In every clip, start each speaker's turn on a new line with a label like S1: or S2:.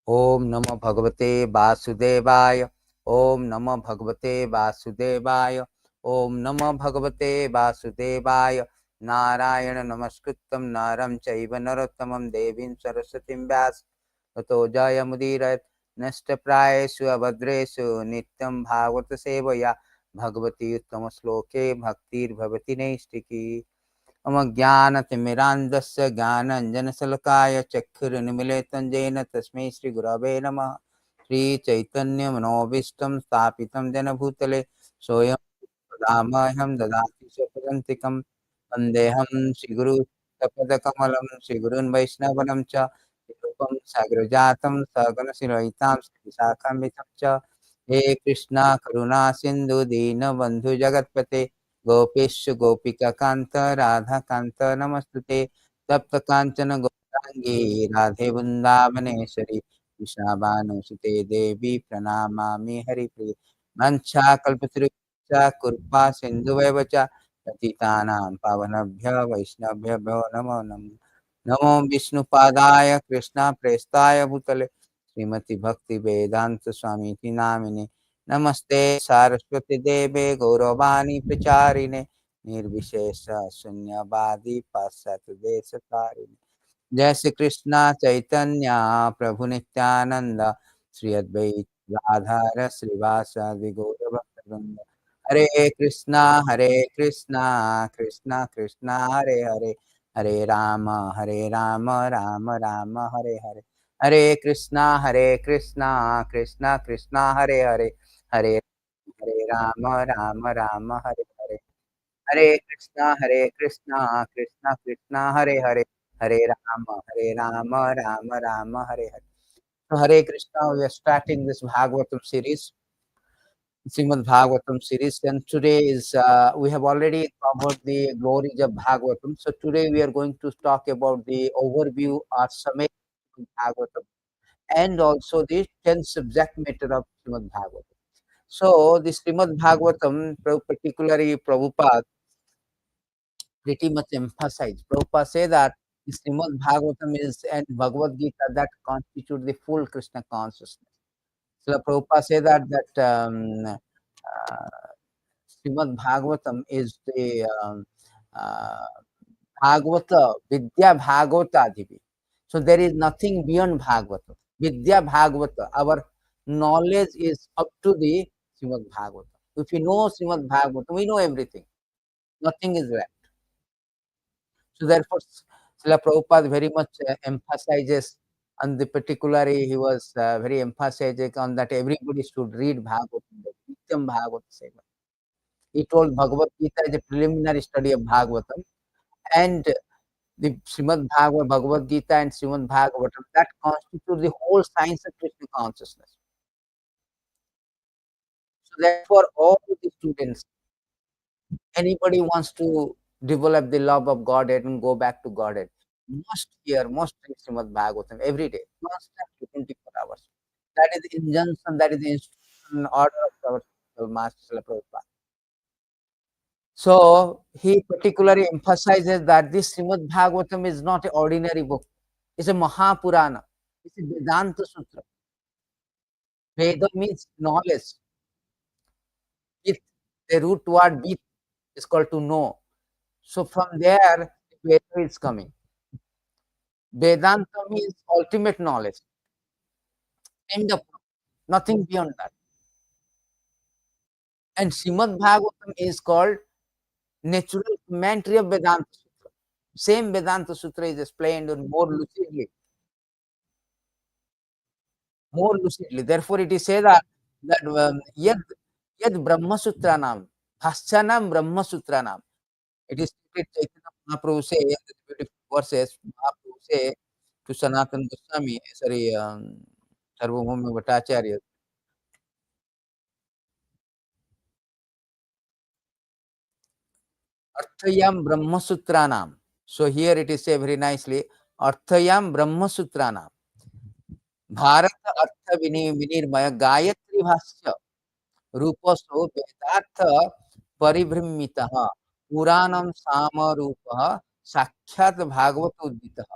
S1: ओम नमो भगवते वासुदेवाय। ओम नमो भगवते वासुदेवाय। ओम नमो भगवते वासुदेवाय। नारायण नमस्कृत्यं नरं चैव नरोत्तमं देवीं सरस्वतीं व्यास ततो जयमुदीरयेत्। नष्टप्रायेषु अभद्रेषु नित्यं भागवत सेवया भगवती उत्तमश्लोके भक्तिर्भवति नैष्टिकी। मम ज्ञानतिमिरान्धस्य ज्ञानाञ्जनशलाकया चक्षुरुन्मीलितं येन तस्मै श्रीगुरवे नमः। श्रीचैतन्यमनोभीष्टं स्थापितं येन भूतले स्वयं दामह्यं ददाति स्वपदान्तिकं। वन्देऽहं श्रीगुरुपदकमलं श्रीगुरून् वैष्णवांश्च रूपं साग्रजातं सगणशिरोहितां श्रीशाखान्वितं च। हे कृष्णा करुणा सिन्धु दीनबन्धु जगत्पते गोपेश गोपिका कांत राधा कांत नमस्तुते। तप्त कांचन गौरांगी राधे वृंदावनेश्वरी वृषभानुसुते देवी प्रणमामि हरिप्रिये। वंशाकल्पतरुश्च कृपा सिन्धुवैव च पतितानां पावनेभ्यो वैष्णवेभ्यो नमो नमः। नमो विष्णुपादाय कृष्ण प्रेष्ठाय भूतले श्रीमति भक्ति वेदांत स्वामी नामिने। नमस्ते सारस्वती देवे गौरवाणी प्रचारिणे निर्विशेष शून्यवादी पाश्चात्य देश तारिणे। जय श्री कृष्णा चैतन्य प्रभु नित्यानंद श्री अद्वैत राधार श्रीवासादि गौर भक्तवृंद। हरे कृष्णा कृष्णा कृष्णा हरे हरे हरे राम राम राम हरे हरे। हरे कृष्णा कृष्णा कृष्णा हरे हरे हरे हरे राम राम हरे हरे। हरे Krishna Krishna Krishna Hare Hare Hare Ram Ram Hare Hare. So Hare Krishna, we are starting this Bhagavatam series, Śrīmad-Bhāgavatam series, and today is we have already covered the glories of Bhagavatam. So today we are going to talk about the overview or summary of Bhagavatam and also the 10 subject matter of Śrīmad-Bhāgavatam. So the Śrīmad-Bhāgavatam, particularly Prabhupada, pretty much emphasized. Prabhupada say that the Śrīmad-Bhāgavatam is and Bhagavad-gītā that constitute the full Krishna consciousness. So Prabhupada say that Śrīmad-Bhāgavatam is the uh, Bhagavata, Vidya Bhagavata Adhivi. So there is nothing beyond Bhagavata. Vidya Bhagavata, our knowledge is up to the Śrīmad-Bhāgavatam. If we know Śrīmad-Bhāgavatam, we know everything. Nothing is left. So therefore, Srila Prabhupada very much emphasizes on the particularly, he was very emphasizing on that everybody should read Bhagavatam, the Nityam Bhagavata Seva. He told Bhagavad Gita is a preliminary study of Bhagavatam, and the Bhagavad Gita and Śrīmad-Bhāgavatam that constitute the whole science of Krishna consciousness. So therefore, all the students, anybody wants to develop the love of Godhead and go back to Godhead, must hear, must read Śrīmad-Bhāgavatam every day, constantly 24 hours. That is the injunction, that is the instruction order of our Master Srila Prabhupada. So he particularly emphasizes that this Śrīmad-Bhāgavatam is not an ordinary book. It's a Mahapurāṇa. It's a Vedānta-sūtra. Veda means knowledge. With the root word with is called to know. So from there, Veda is coming. Vedanta means ultimate knowledge. End of nothing beyond that. And Śrīmad-Bhāgavatam is called natural commentary of Vedānta-sūtra. Same Vedānta-sūtra is explained more lucidly. More lucidly. Therefore, it is said that yad brahma-sūtrāṇāṁ, bhāsyanam brahma-sūtrāṇāṁ. It is stated Chaitanya Mahaprabhu say, beautiful verses, Mahaprabhu say to Sanatana Goswami, sorry, Sarvabhauma Bhattacharya. Arthayam brahma-sūtrāṇāṁ. So here it is said very nicely, Arthayam brahma-sūtrāṇāṁ. Bharata artha vinirmaya gayatri bhasya रूपसो वेदार्थ परिभ्रमितः पुराणम सामरूपः साक्षात् भागवत उद्दितः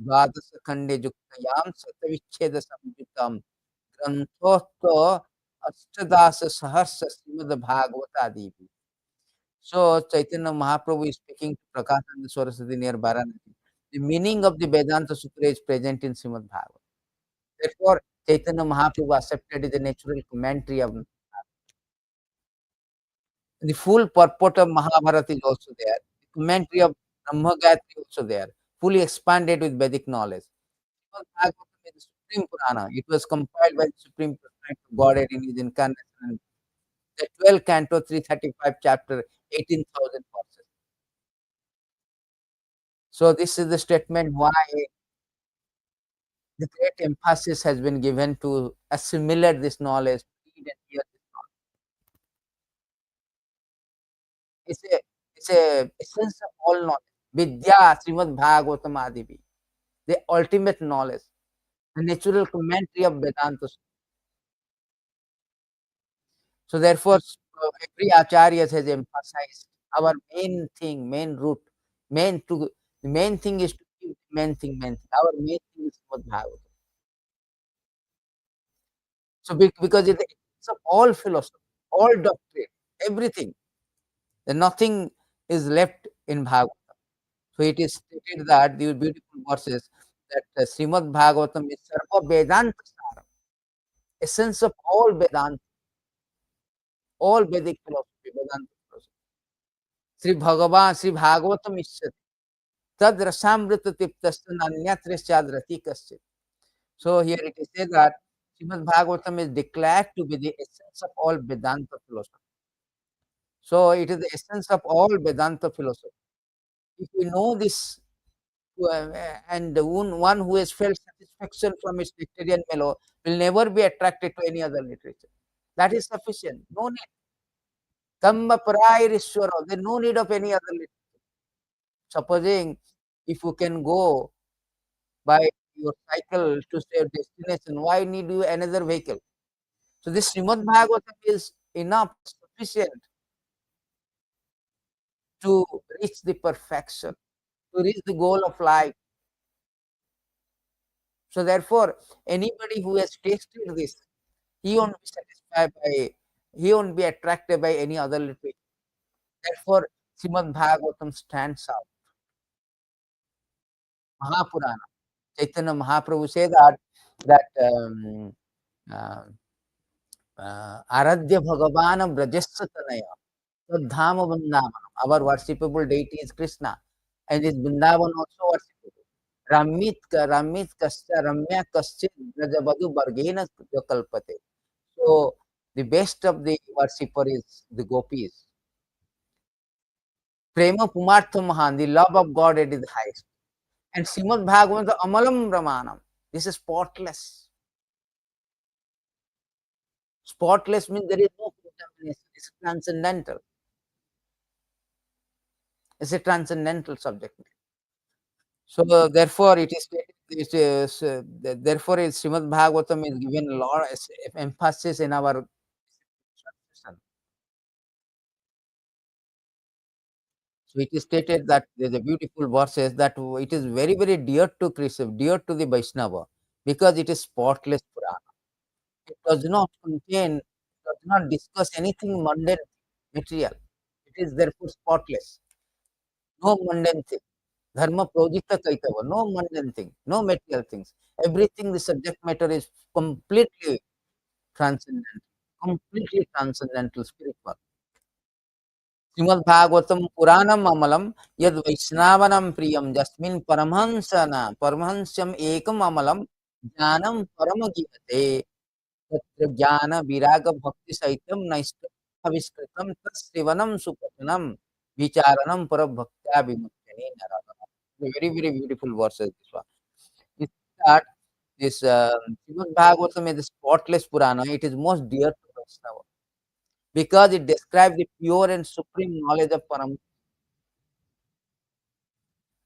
S1: द्वादश खंडे युक्तयां शतविच्छेद संयुक्तम ग्रंथोत्तो अष्टदास सहर्ष Shrimad भागवतादि. So Chaitanya Mahaprabhu is speaking to Prakashananda Saraswati near Varanasi. The meaning of the Vedānta-sūtra is present in Śrīmad-Bhāgavatam. Therefore, Chaitanya Mahaprabhu accepted the natural commentary of the full purport of Mahabharata is also there. The commentary of Brahma-gayatri also there, fully expanded with Vedic knowledge. Śrīmad-Bhāgavatam is the supreme Purāṇa. It was compiled by the Supreme Personality of Godhead in his incarnation. The 12 canto, 335 chapter, 18,000 verses. So this is the statement why the great emphasis has been given to assimilate this knowledge, read and hear this knowledge. It's a essence of all knowledge. Vidya, Śrīmad-Bhāgavatam Adivi, the ultimate knowledge, the natural commentary of Vedanta. So therefore, every acharya has emphasized our main thing, main root, the main thing is to keep the main thing, main thing. Our main thing is Śrīmad-Bhāgavatam. So because it's of all philosophy, all doctrine, everything, then nothing is left in Bhagavatam. So it is stated that these beautiful verses that Śrīmad-Bhāgavatam is sarva-vedānta-sāraṁ, essence of all Vedanta, all Vedic philosophy, Vedanta philosophy. śrī-bhāgavatam iṣyate, tad rasamrita tiptasya nanyatra syadrati kasyat. So here it is said that Śrīmad-Bhāgavatam is declared to be the essence of all Vedanta philosophy. So it is the essence of all Vedanta philosophy. If we know this, and one who has felt satisfaction from its nectarian mellow will never be attracted to any other literature. That is sufficient. No need. Kamma parayirishwaro. There is no need of any other literature. Supposing if you can go by your cycle to your destination, why need you another vehicle? So this Śrīmad-Bhāgavatam is enough, sufficient to reach the perfection, to reach the goal of life. So therefore, anybody who has tasted this, he won't be satisfied he won't be attracted by any other literature. Therefore, Śrīmad-Bhāgavatam stands out. Mahapurāṇa. Chaitanya Mahaprabhu said that Aradhya Bhagavanam Brajasya Tanaya, Tadhama Vrindavanam. Our worshipable deity is Kṛṣṇa, and is Vrindavan also worshipable. Ramit Kasya Ramya Kasyat Brajavadu Vargena Kalpate. So the best of the worshipper is the gopis. Prema Pumartha Mahan, the love of God it is highest. And Śrīmad-Bhāgavatam amalaṁ brahmanam. This is spotless. Spotless means there is no contamination. It's transcendental. It's a transcendental subject. So therefore, it is therefore Śrīmad-Bhāgavatam is given a lot of emphasis in our tradition. So it is stated that there's a beautiful verses that it is very, very dear to Kṛṣṇa, dear to the Vaiṣṇava, because it is spotless Purāṇa. It does not contain, does not discuss anything mundane, material. It is therefore spotless. No mundane thing. Dharma projita kaitava, no mundane thing, no material things. Everything, the subject matter is completely transcendental, spiritual. Śrīmad-Bhāgavatam purāṇam amalam yad vaiṣṇavānāṁ priyaṁ jasmin paramahansyam ekam amalam jnanam paramagīyate tatra jnana viraga bhakti sahitam naishtam aviskritam tasrivanam supatanam vicharanam parabhaktya vimuchyane narada. Very, very beautiful verses this one. It that this Śrīmad-Bhāgavatam is the spotless Purāṇa. It is most dear to Vaishnava, because it describes the pure and supreme knowledge of Param.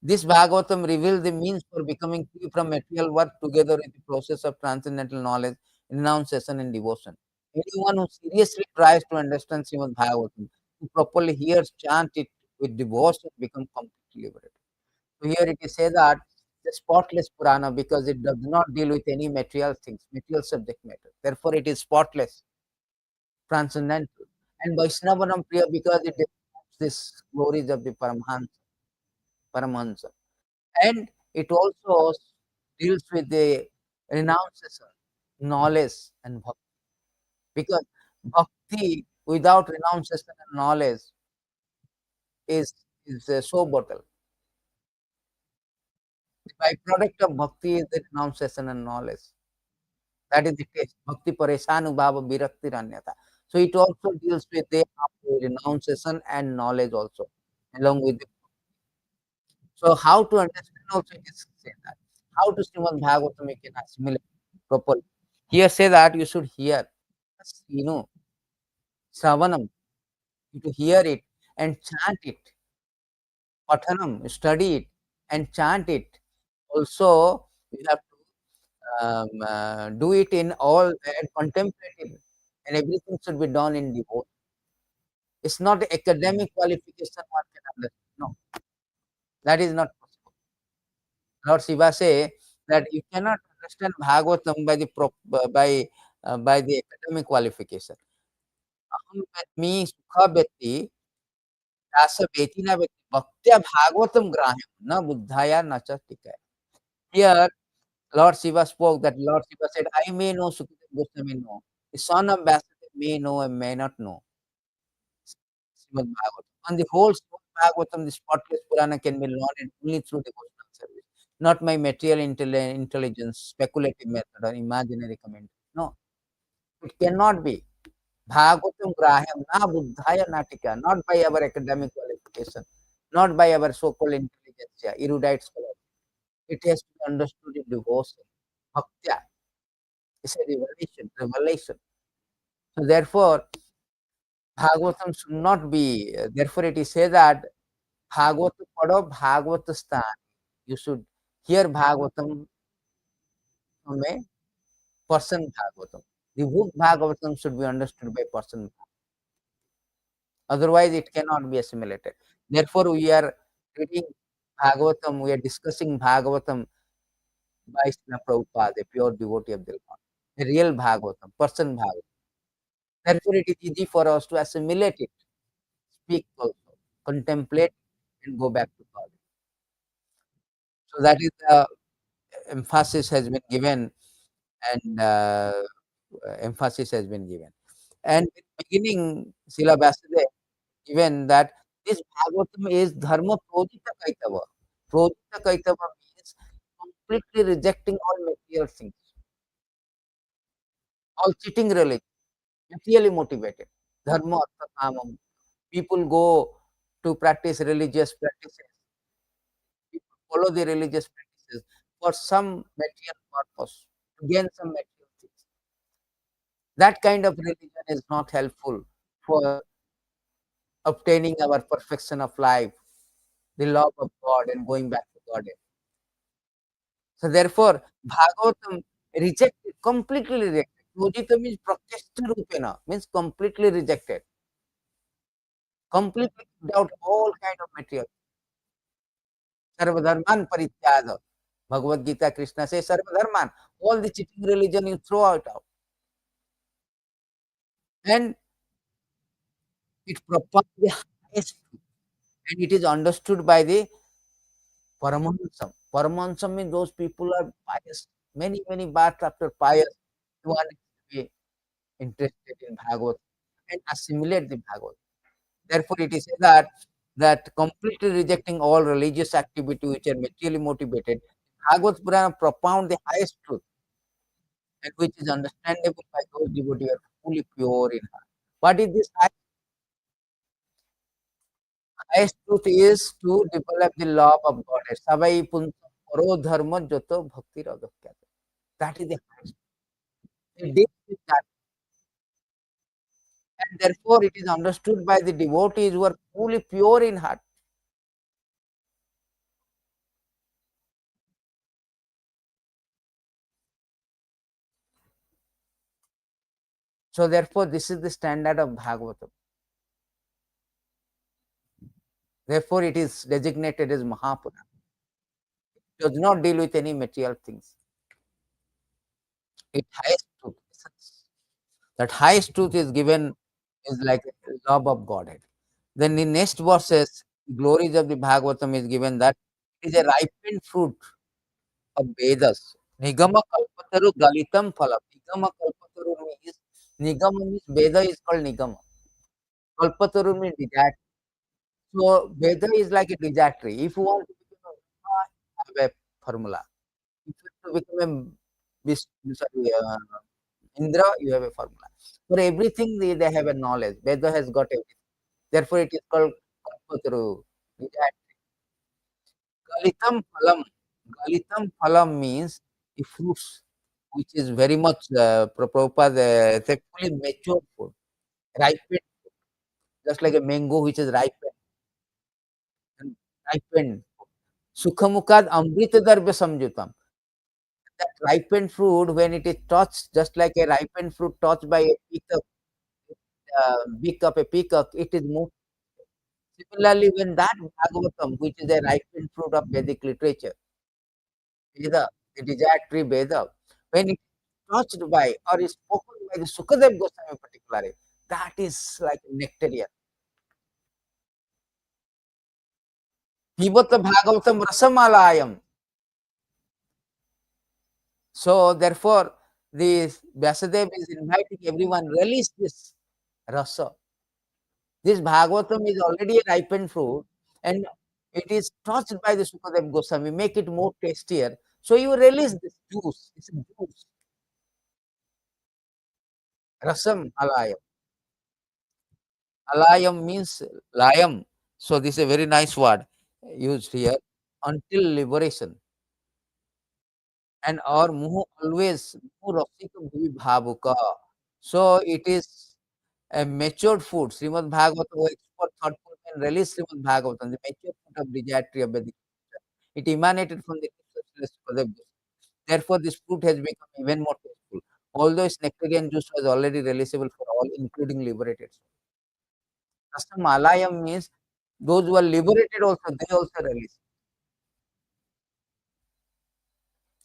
S1: This Bhagavatam reveals the means for becoming free from material work together with the process of transcendental knowledge, renunciation, and devotion. Anyone who seriously tries to understand Śrīmad Bhagavatam, who properly hears, chant it with devotion, becomes completely liberated. So here it is said that a spotless Purāṇa because it does not deal with any material things, material subject matter. Therefore, it is spotless, transcendental. And Vaiṣṇavānāṁ priya because it describes this glories of the Paramahansa. And it also deals with the renunciation, knowledge, and bhakti. Because bhakti without renunciation and knowledge is, is a show bottle. The byproduct of bhakti is the renunciation and knowledge. That is the taste. Bhakti pareshanubhava virakti ranyata. So it also deals with the renunciation and knowledge also, along with the. So how to understand also it is said that. How to Śrīmad-Bhāgavatam you can assimilate properly. Here say that you should hear, Shravanam, to hear it and chant it. Pathanam, study it and chant it. Also, you have to do it in all and contemplative, and everything should be done in devotion. It's not academic qualification one can understand. No, that is not possible. Lord Shiva say that you cannot understand Bhagavatam by the by the academic qualification. Aham vetmi sukha vetti rasa veti na vetti bhaktya Bhagavatam grahyam na buddhaya na cha tikaya. Here, Lord Shiva spoke that Lord Shiva said, I may know, Sukadeva Goswami know. The son of Vyāsadeva may know and may not know. Śrīmad-Bhāgavatam. On the whole, Śrīmad-Bhāgavatam, the spotless Purāṇa can be learned only through devotional service, not by material intelligence, speculative method, or imaginary comment. No, it cannot be. Bhagavatam grahyam na buddhaya natika, not by our academic qualification, not by our so-called intelligence, erudite scholar. It has to be understood in devotion. Bhaktya is a revelation, revelation. So therefore, Bhagavatam should not be, therefore it is said that Bhagavatam padho Bhagavatasthān. You should hear Bhagavatam from a person Bhagavatam. The book Bhagavatam should be understood by person. Otherwise, it cannot be assimilated. Therefore, we are reading Bhagavatam, we are discussing Bhagavatam by Srila Prabhupada, a pure devotee of the Lord. A real Bhagavatam, person Bhagavatam. Therefore, it is easy for us to assimilate it, speak also, contemplate, and go back to God. So that is the emphasis has been given, and emphasis has been given. And in the beginning, Śrīla Vyāsadeva given that this Bhagavatam is dharma projita kaitava. Projita kaitava means completely rejecting all material things, all cheating religion, materially motivated. Dharma artha kamam. People go to practice religious practices. People follow the religious practices for some material purpose, to gain some material things. That kind of religion is not helpful for obtaining our perfection of life, the love of God, and going back to God. So therefore, Bhagavatam rejected, completely rejected. Pujita means pratyashta rupena, means completely rejected, completely without all kind of material. Sarva-dharman parityāga. Bhagavad-gītā, Kṛṣṇa says, sarva-dharman, all the cheating religion you throw it out. And it propounds the highest truth. And it is understood by the Paramahansam. Paramahansam means those people are pious. Many, many births after pious, one be interested in Bhagavad and assimilate the Bhagavad. Therefore, it is said that completely rejecting all religious activity which are materially motivated, Bhagavad Purāṇa propound the highest truth, and which is understandable by those devotees who are fully pure in heart. What is this highest truth? Is to develop the love of God. Savai punta paro dharma joto bhakti radhakyate. That is the highest. It deals with that. And therefore, it is understood by the devotees who are fully pure in heart. So therefore, this is the standard of Bhagavatam. Therefore, it is designated as Mahapurana. Does not deal with any material things. It highest truth. That highest truth is given is like love of Godhead. Then in next verses, glories of the Bhagavatam is given that it is a ripened fruit of Vedas. Nigama kalpataru galitam phalam. Nigama kalpataru means Nigama means Veda is called Nigama. Kalpataru means desert. So Veda is like a desert tree. If you want to become a Brahma, have a formula. If you want to become a sorry, Indra, you have a formula. For everything they have a knowledge. Veda has got everything. Therefore, it is called Kalpataru. Galitam phalam. Galitam phalam means the fruits, which is very much Prabhupada, it's a fully mature food, ripened, just like a mango which is ripened. And ripened. Sukhamukad amrita darbe samjutam. That ripened fruit, when it is touched, just like a ripened fruit touched by a peacock, beak of a peacock, it is moved. Similarly, when that Bhagavatam, which is a ripened fruit of Vedic literature, Veda, the desired tree Veda, when it is touched by or is spoken by the Sukadev Goswami particularly, that is like nectarian. Pibata Bhagavatam Rasamalayam. So therefore, the Vyasadeva is inviting everyone, release this rasa. This Bhagavatam is already a ripened fruit and it is touched by the Sukadev Goswami, make it more tastier. So you release this juice. It's a juice. Rasam alayam. Alayam means layam. So this is a very nice word used here. Until liberation. And our muhu always muhu rasika bhuvi bhavuka. So it is a matured food. Śrīmad-Bhāgavatam, expert thoughtful can release Śrīmad-Bhāgavatam, the matured food of desired tree of Vedic literature. It emanated from the Kṛṣṇa. Therefore, this fruit has become even more tasteful. Although its nectarian juice was already releasable for all, including liberated souls. Rasamalayam means those who are liberated also, they also release.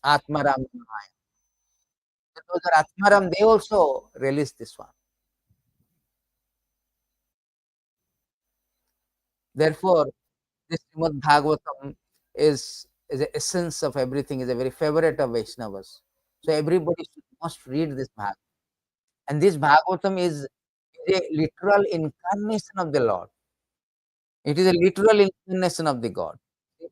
S1: Atmaram. Those are Atmaram, they also release this one. Therefore, this Śrīmad-Bhāgavatam is the essence of everything, is a very favorite of Vaiṣṇavas. So everybody must read this Bhagavatam. And this Bhagavatam is a literal incarnation of the Lord. It is a literal incarnation of the God. It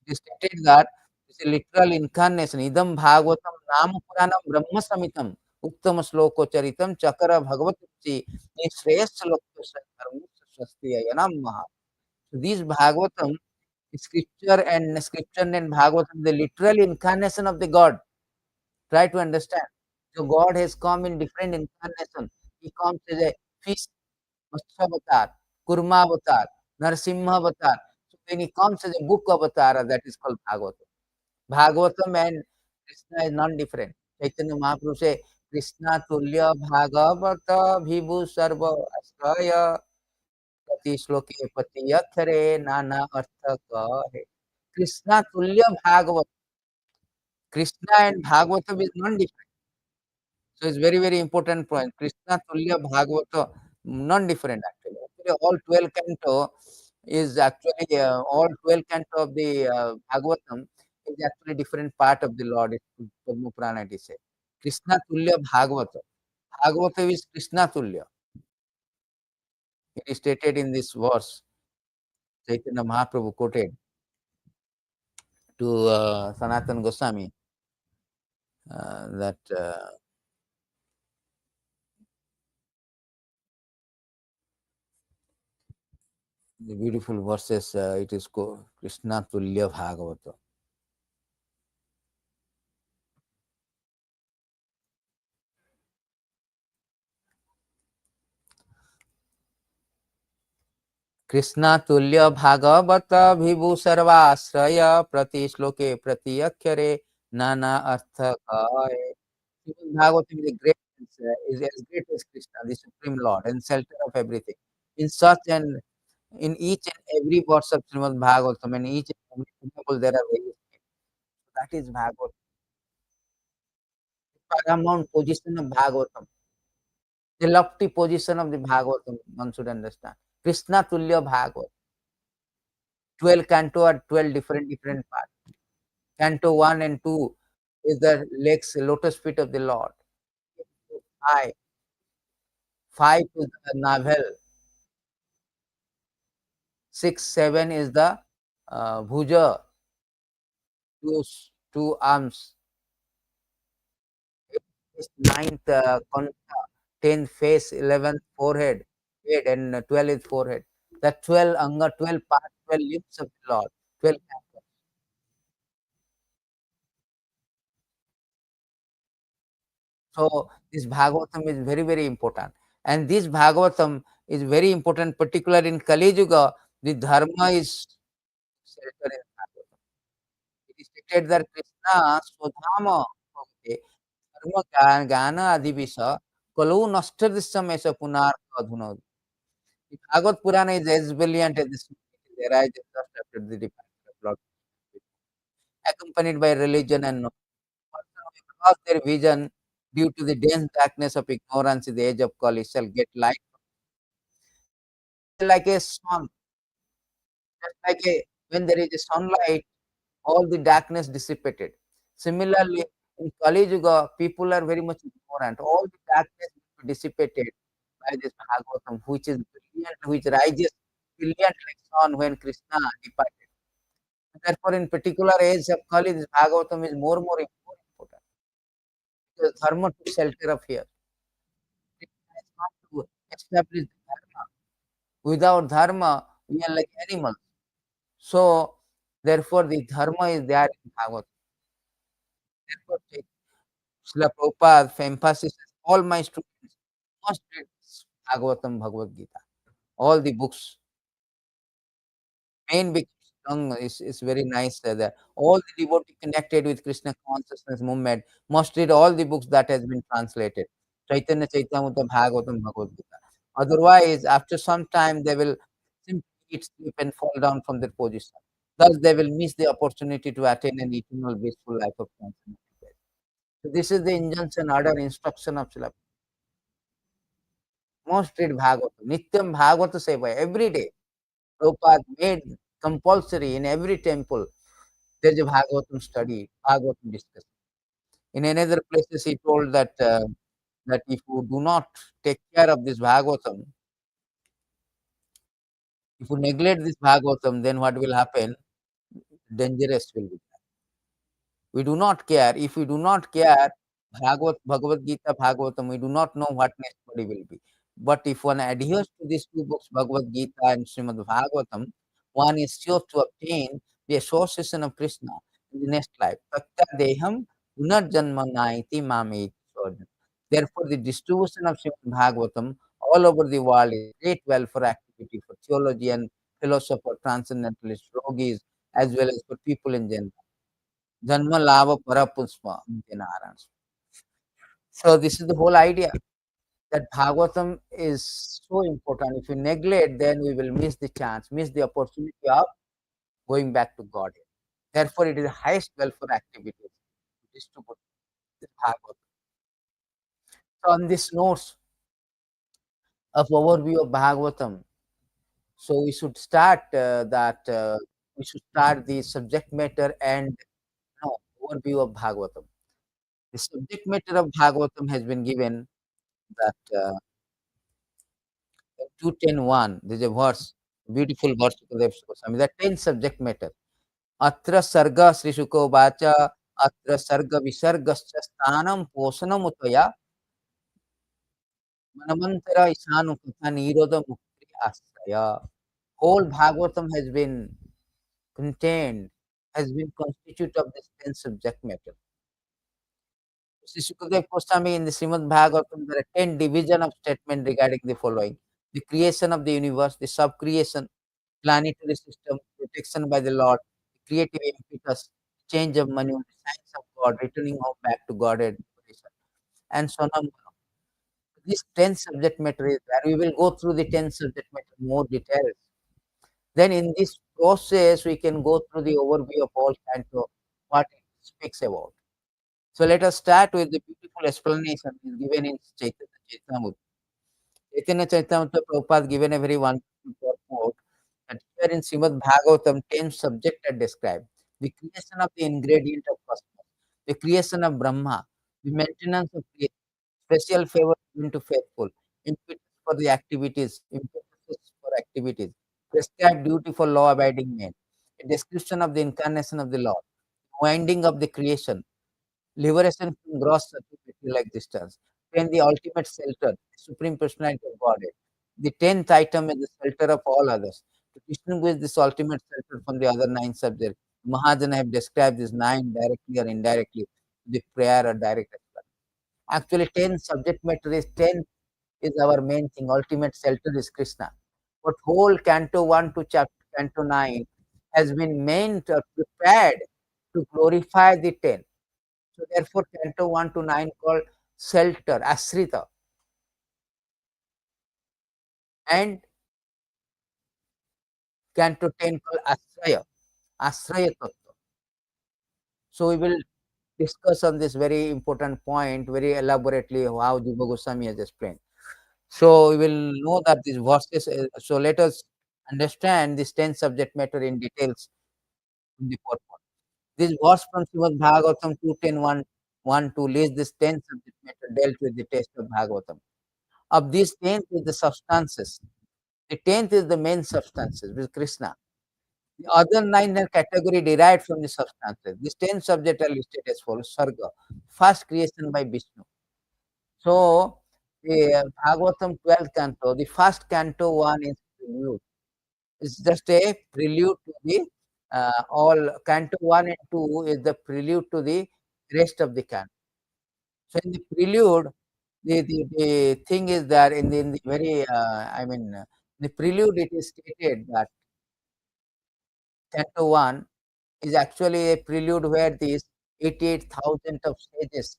S1: is stated that it's a literal incarnation. Idam Bhagavatam Nama Purāṇam Brahma Samitam Uttama Sloko Charitam Chakara Bhagavati Nishreyasya Lokasya Dharmasya Swastiyaya Namaha. So these Bhagavatam, scripture and Bhagavatam, the literal incarnation of the God. Try to understand. So God has come in different incarnation. He comes as a fish, Matsya avatar, Kurma avatar, Narasimha avatar. So when he comes as a book avatar, that is called Bhagavatam. Bhagavatam and Krishna is non-different. Chaitanya Mahaprabhu say, Krishna tulya Bhagavata Bhibhu Sarva Asraya Pati Shloke Pati Yathare Nana Artha Kahe. Krishna tulya Bhagavata. Krishna and Bhagavatam is non-different. So it's very, very important point. Krishna Tulya Bhagavata, non-different actually. Actually, all 12 canto is actually all 12 canto of the Bhagavatam is actually different part of the Lord. It's Padma Purāṇa it is said. Krishna Tulya Bhagavata. Bhagavata is Krishna Tulya. It is stated in this verse. Chaitanya Mahaprabhu quoted to Sanatana Goswami that the beautiful verses, it is called Krishna Tulya Bhagavata. Krishna Tulya Bhagavata Vibhu Sarvasraya Prati Shloke Prati Akhyare Nana Artha Kaya. Bhagavatam is a great, is as great as Krishna, the Supreme Lord and shelter of everything. In such an In each and every verse of Śrīmad-Bhāgavatam and each and every syllable there are various things. That is Bhagavatam. Paramount position of Bhagavatam. The lofty position of the Bhagavatam, one should understand. Krishna Tulya Bhagavatam. 12 canto are 12 different parts. Canto 1 and 2 is the legs, lotus feet of the Lord. 5, 5 is the navel. 6, 7 is the bhuja, two arms. 8 is ninth concha, 10 face, 11th forehead, head, and 12 is forehead. The 12 anga, 12 parts, 12 limbs of the Lord, 12 cantos. So this Bhagavatam is very important. And this Bhagavatam is very important, particularly in Kali Yuga. The dharma is centered in Bhagavatam. It is stated that Krishna Swadhama Bhagavate Dharma Gana Adivisa Kalu Nastadisam Esa Punartha Adhuna. The Bhagavad Purāṇa is as brilliant as the sun. It arises just after the departure of Lord, accompanied by religion and knowledge. Person who lost their vision due to the dense darkness of ignorance in the age of Kali shall get light like a sun, just like a when there is a sunlight, all the darkness dissipated. Similarly, in Kali Yuga, people are very much ignorant. All the darkness will be dissipated by this Bhagavatam, which is brilliant, which rises brilliant like sun when Krishna departed. Therefore, in particular age of Kali, this Bhagavatam is more important. Because dharma to shelter of here. Krishna has come to establish the dharma. Without dharma, we are like animals. So, therefore, the dharma is there in Bhagavatam. Therefore, Srila Prabhupada emphasizes all my students must read Bhagavatam, Bhagavad-gītā. All the books. Main becomes strong is very nice that all the devotee connected with Krishna consciousness movement must read all the books that has been translated. Chaitanya Chaitamrita Bhagavatam, Bhagavad-gītā. Otherwise, after some time, they will simply eat, sleep, and fall down from their position. Thus, they will miss the opportunity to attain an eternal, blissful life of transcendental bliss. So, this is the injunction, order, instruction of Srila. Must read Bhagavatam. Nityam Bhagavata Seva every day. Prabhupada made compulsory in every temple. There is a Bhagavatam study, Bhagavatam discussion. In another places, he told that if you do not take care of this Bhagavatam, if you neglect this Bhagavatam, then what will happen? Dangerous will be. We do not care. If we do not care, Bhagavad-gītā, Bhagavatam, we do not know what next body will be. But if one adheres to these two books, Bhagavad-gītā and Śrīmad-Bhāgavatam, one is sure to obtain the association of Krishna in the next life. Tatya deham punarjanma naiti mameti swarna. Therefore, the distribution of Śrīmad-Bhāgavatam all over the world is great welfare activity for theologian, philosopher, transcendentalist, yogis, as well as for people in general. Janma lava parapusma Narayana. So this is the whole idea that Bhagavatam is so important. If we neglect, then we will miss the chance, miss the opportunity of going back to God. Therefore, it is the highest welfare activity to distribute the Bhagavatam. So on this notes of overview of Bhagavatam, so we should start we should start the subject matter and overview of Bhagavatam. The subject matter of Bhagavatam has been given that 210:1, there's a verse, beautiful verse, the 10th subject matter. Atra sarga Sri Shuko Vacha, atra sarga visargascha sthanam posanam utaya, manamantara isanu katha nirodha mukti asraya. Whole Bhagavatam has been contained, has been constituted of this 10th subject matter. Sri Sukadeva Goswami in the Śrīmad-Bhāgavatam, there are 10 division of statement regarding the following: the creation of the universe, the sub-creation, planetary system, protection by the Lord, creative impetus, change of manual, signs of God, returning home back to Godhead, and so on. This 10 subject matter is there. We will go through the 10 subject matter more details. Then in this process, we can go through the overview of all canto, what it speaks about. So let us start with the beautiful explanation is given in Chaitanya Charitamrita. Chaitanya Charitamrita Prabhupada given a very wonderful purport that here in Śrīmad-Bhāgavatam, 10 subjects are described. The creation of the ingredient of cosmos, the creation of Brahma, the maintenance of creation, special favor given to faithful, impetus for the activities, impetuses for activities, prescribed duty for law-abiding men, a description of the incarnation of the Lord, winding of the creation, liberation from gross material existence, then the ultimate shelter, the supreme personality of Godhead. The 10th item is the shelter of all others. To distinguish this ultimate shelter from the other 9 subjects, Mahajana have described these 9 directly or indirectly, the prayer or direct explanation. Actually, 10 subject matter is 10 is our main thing. Ultimate shelter is Krishna. But whole Canto 1 to chapter Canto 9 has been meant or prepared to glorify the 10. So therefore, Canto 1 to 9 called shelter, ashrita, and Canto 10 called ashraya, ashraya tattva. So we will discuss on this very important point very elaborately how Jiva Goswami has explained. So we will know that these verses. So let us understand this 10 subject matter in details in the purport. This verse from Śrīmad Bhāgavatam 2:10:1 lists this 10 subject matter dealt with the test of Bhagavatam. Of these 10 is the substances. The 10th is the main substances with Krishna. The other 9 are category derived from the substances. These 10 subjects are listed as follows. Sarga, first creation by Vishnu. So, the Bhagavatam 12th canto, the first canto 1 is prelude. It's just a prelude to the all canto 1 and 2 is the prelude to the rest of the canto. So, in the prelude, the thing is that in the very, the prelude it is stated that Canto 1 is actually a prelude where these 88,000 of sages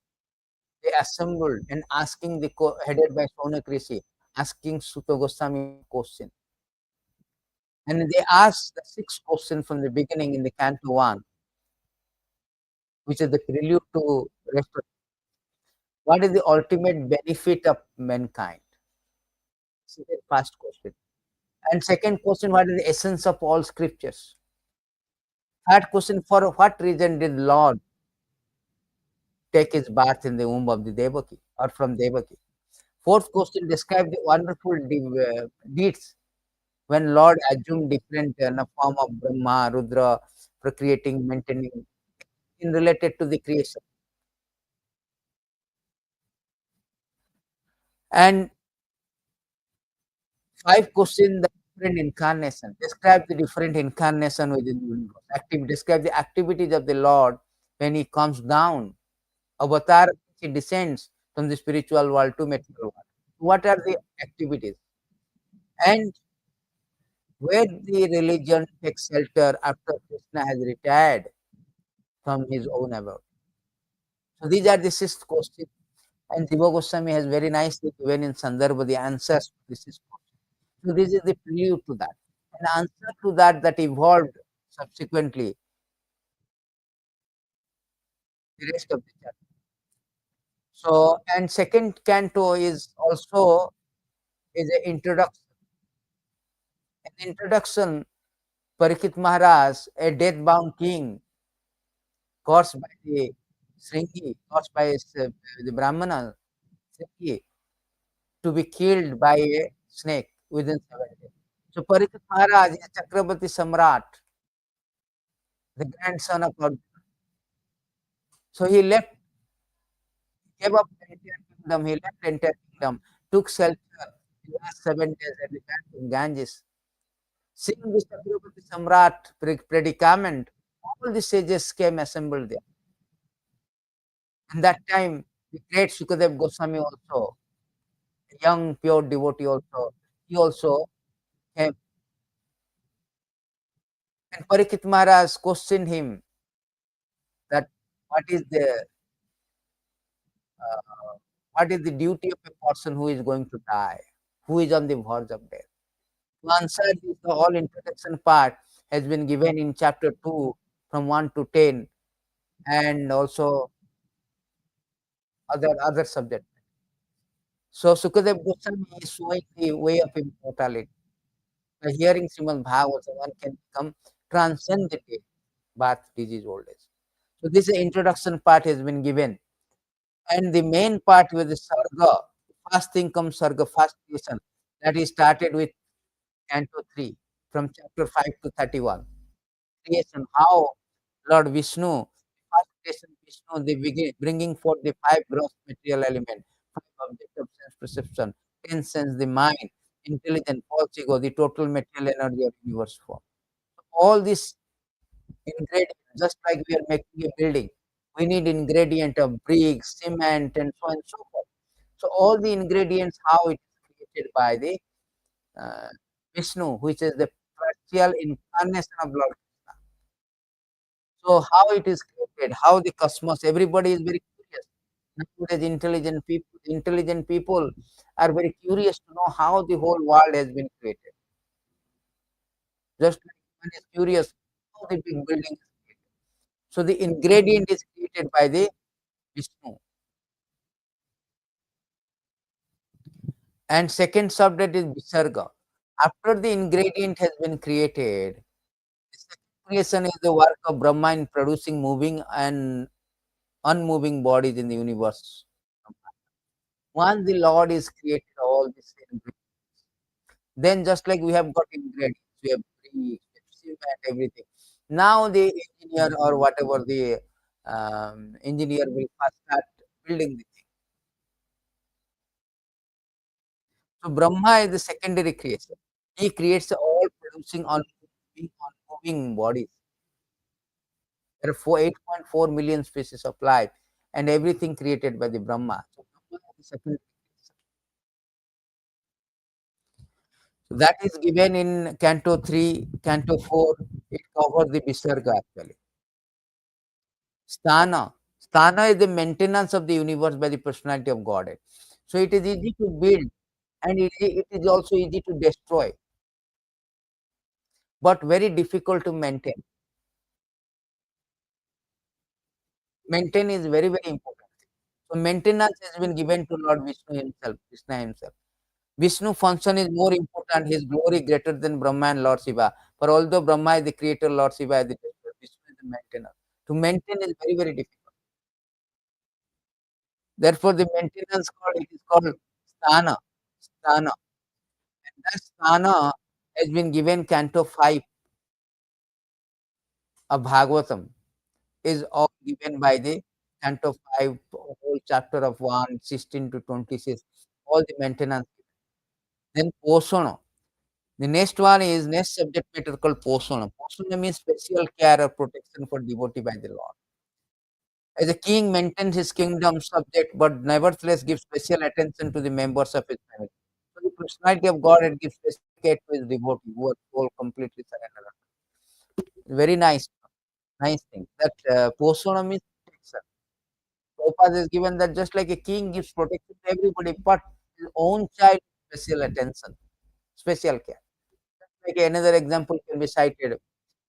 S1: they assembled and asking headed by Shaunak Rishi, asking Suta Goswami question. And they asked the 6th question from the beginning in the Canto 1, which is the prelude to rest of what is the ultimate benefit of mankind? This is the first question. And second question, what is the essence of all scriptures? Third question, for what reason did Lord take his birth in the womb of the Devaki or from Devaki? Fourth question, describe the wonderful deeds when Lord assumed different form of Brahma, Rudra, procreating, maintaining, in related to the creation. And five question, the different incarnation. Describe the different incarnation within the universe. Describe the activities of the Lord when he comes down. Avatar, he descends from the spiritual world to material world. What are the activities? And where the religion takes shelter after Krishna has retired from his own abode. So these are the 6th questions. And Jiva Goswami has very nicely given in Sandarbha the answers to this question. So this is the prelude to that. An answer to that evolved subsequently the rest of the chapter. So and second canto is also is an introduction. An introduction, Parikshit Maharaj, a death-bound king, caused by the Shringi, caused by the Brahmana, Shringi, to be killed by a snake within 7 days. So Parikshit Maharaj is Chakrabarti Samrat, the grandson of Lord. So he left, gave up the entire kingdom, he left the entire kingdom, took shelter in the last 7 days at the bank of Ganges. Seeing this Chakrabarti Samrat predicament, all the sages came assembled there. And that time, the great Sukadev Goswami also, a young pure devotee also, he also came. And Parikshit Maharaj questioned him that what is the uh, what is the duty of a person who is going to die, who is on the verge of death. To answer this, the whole introduction part has been given in chapter 2 from 1 to 10, and also other subjects. So Sukadev Goswami is showing the way of immortality. By hearing Śrīmad-Bhāgavatam, one can become transcendent birth, disease, old age. So this introduction part has been given. And the main part with the Sarga, first thing comes Sarga, first creation. That is started with Canto 3 from chapter 5 to 31. Creation, how Lord Vishnu, first creation Vishnu, they begin bringing forth the five gross material elements, five objects of sense perception, 10 sense, the mind, intelligent, false ego, the total material energy of universe form. All these ingredients, just like we are making a building, we need ingredient of bricks, cement, and so on and so forth. So all the ingredients, how it is created by the uh, Vishnu, which is the partial incarnation of Lord Krishna. So how it is created, how the cosmos, everybody is very curious. Nowadays, intelligent people are very curious to know how the whole world has been created. Just like one is curious how the big building is created. So the ingredient is created by the Vishnu. And second subject is Visarga. After the ingredient has been created, the second creation is the work of Brahma in producing moving and unmoving bodies in the universe. Once the Lord is created all these ingredients, then just like we have got ingredients, we have bricks, we have cement, everything. Now the engineer or whatever the engineer will first start building the thing. So Brahma is the secondary creation. He creates all producing on moving bodies. There are 8.4 million species of life and everything created by the Brahma. So Brahma is the secondary creation. So that is given in Canto 3, Canto 4. It covers the Visarga actually. Sthana. Sthana is the maintenance of the universe by the personality of Godhead. So it is easy to build and it is also easy to destroy, but very difficult to maintain. Maintain is very, very important. So maintenance has been given to Lord Vishnu himself, Krishna himself. Vishnu function is more important, his glory greater than Brahma and Lord Shiva. For although Brahma is the creator, Lord Shiva is the destroyer, Vishnu is the maintainer. To maintain is very, very difficult. Therefore, the maintenance called it is called sthana. Sthana. And that sthana has been given Canto 5 of Bhagavatam, is all given by the Canto 5, whole chapter of 1, 16 to 26, all the maintenance. Then Poshana. The next one is next subject matter called Poshana. Poshana means special care or protection for devotee by the Lord. As a king maintains his kingdom subject, but nevertheless gives special attention to the members of his family. So the personality of God and gives special care to his devotee who are all completely surrendered. Very nice, nice thing. That Poshana means protection. Prabhupada is given that just like a king gives protection to everybody, but his own child special attention, special care. Like another example can be cited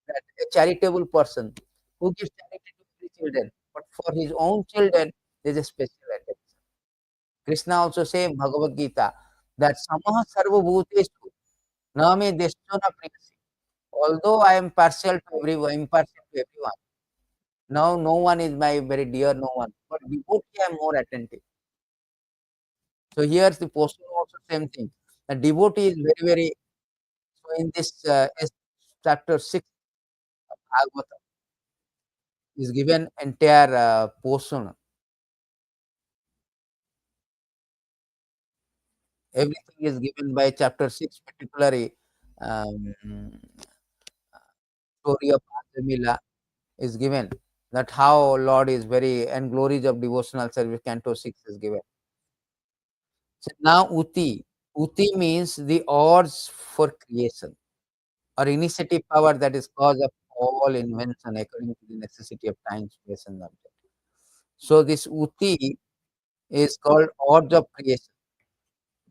S1: that a charitable person who gives charity to every children, but for his own children, there is a special attention. Krishna also says in Bhagavad-gītā that Samaha sarva-bhūteshu na me desho na priyasi. Although I am partial to everyone, impartial to everyone, now no one is my very dear, no one. But devotee I am more attentive. So here's the posture also same thing. The devotee is very, very, so in this chapter 6 of Bhagavatam is given entire portion. Everything is given by chapter 6, particularly um, story of Adamila is given. That how Lord is very and glories of devotional service, Canto 6 is given. So now Uti. Uti means the odds for creation or initiative power that is cause of all invention according to the necessity of time, space, and object. So this Uti is called odds of creation.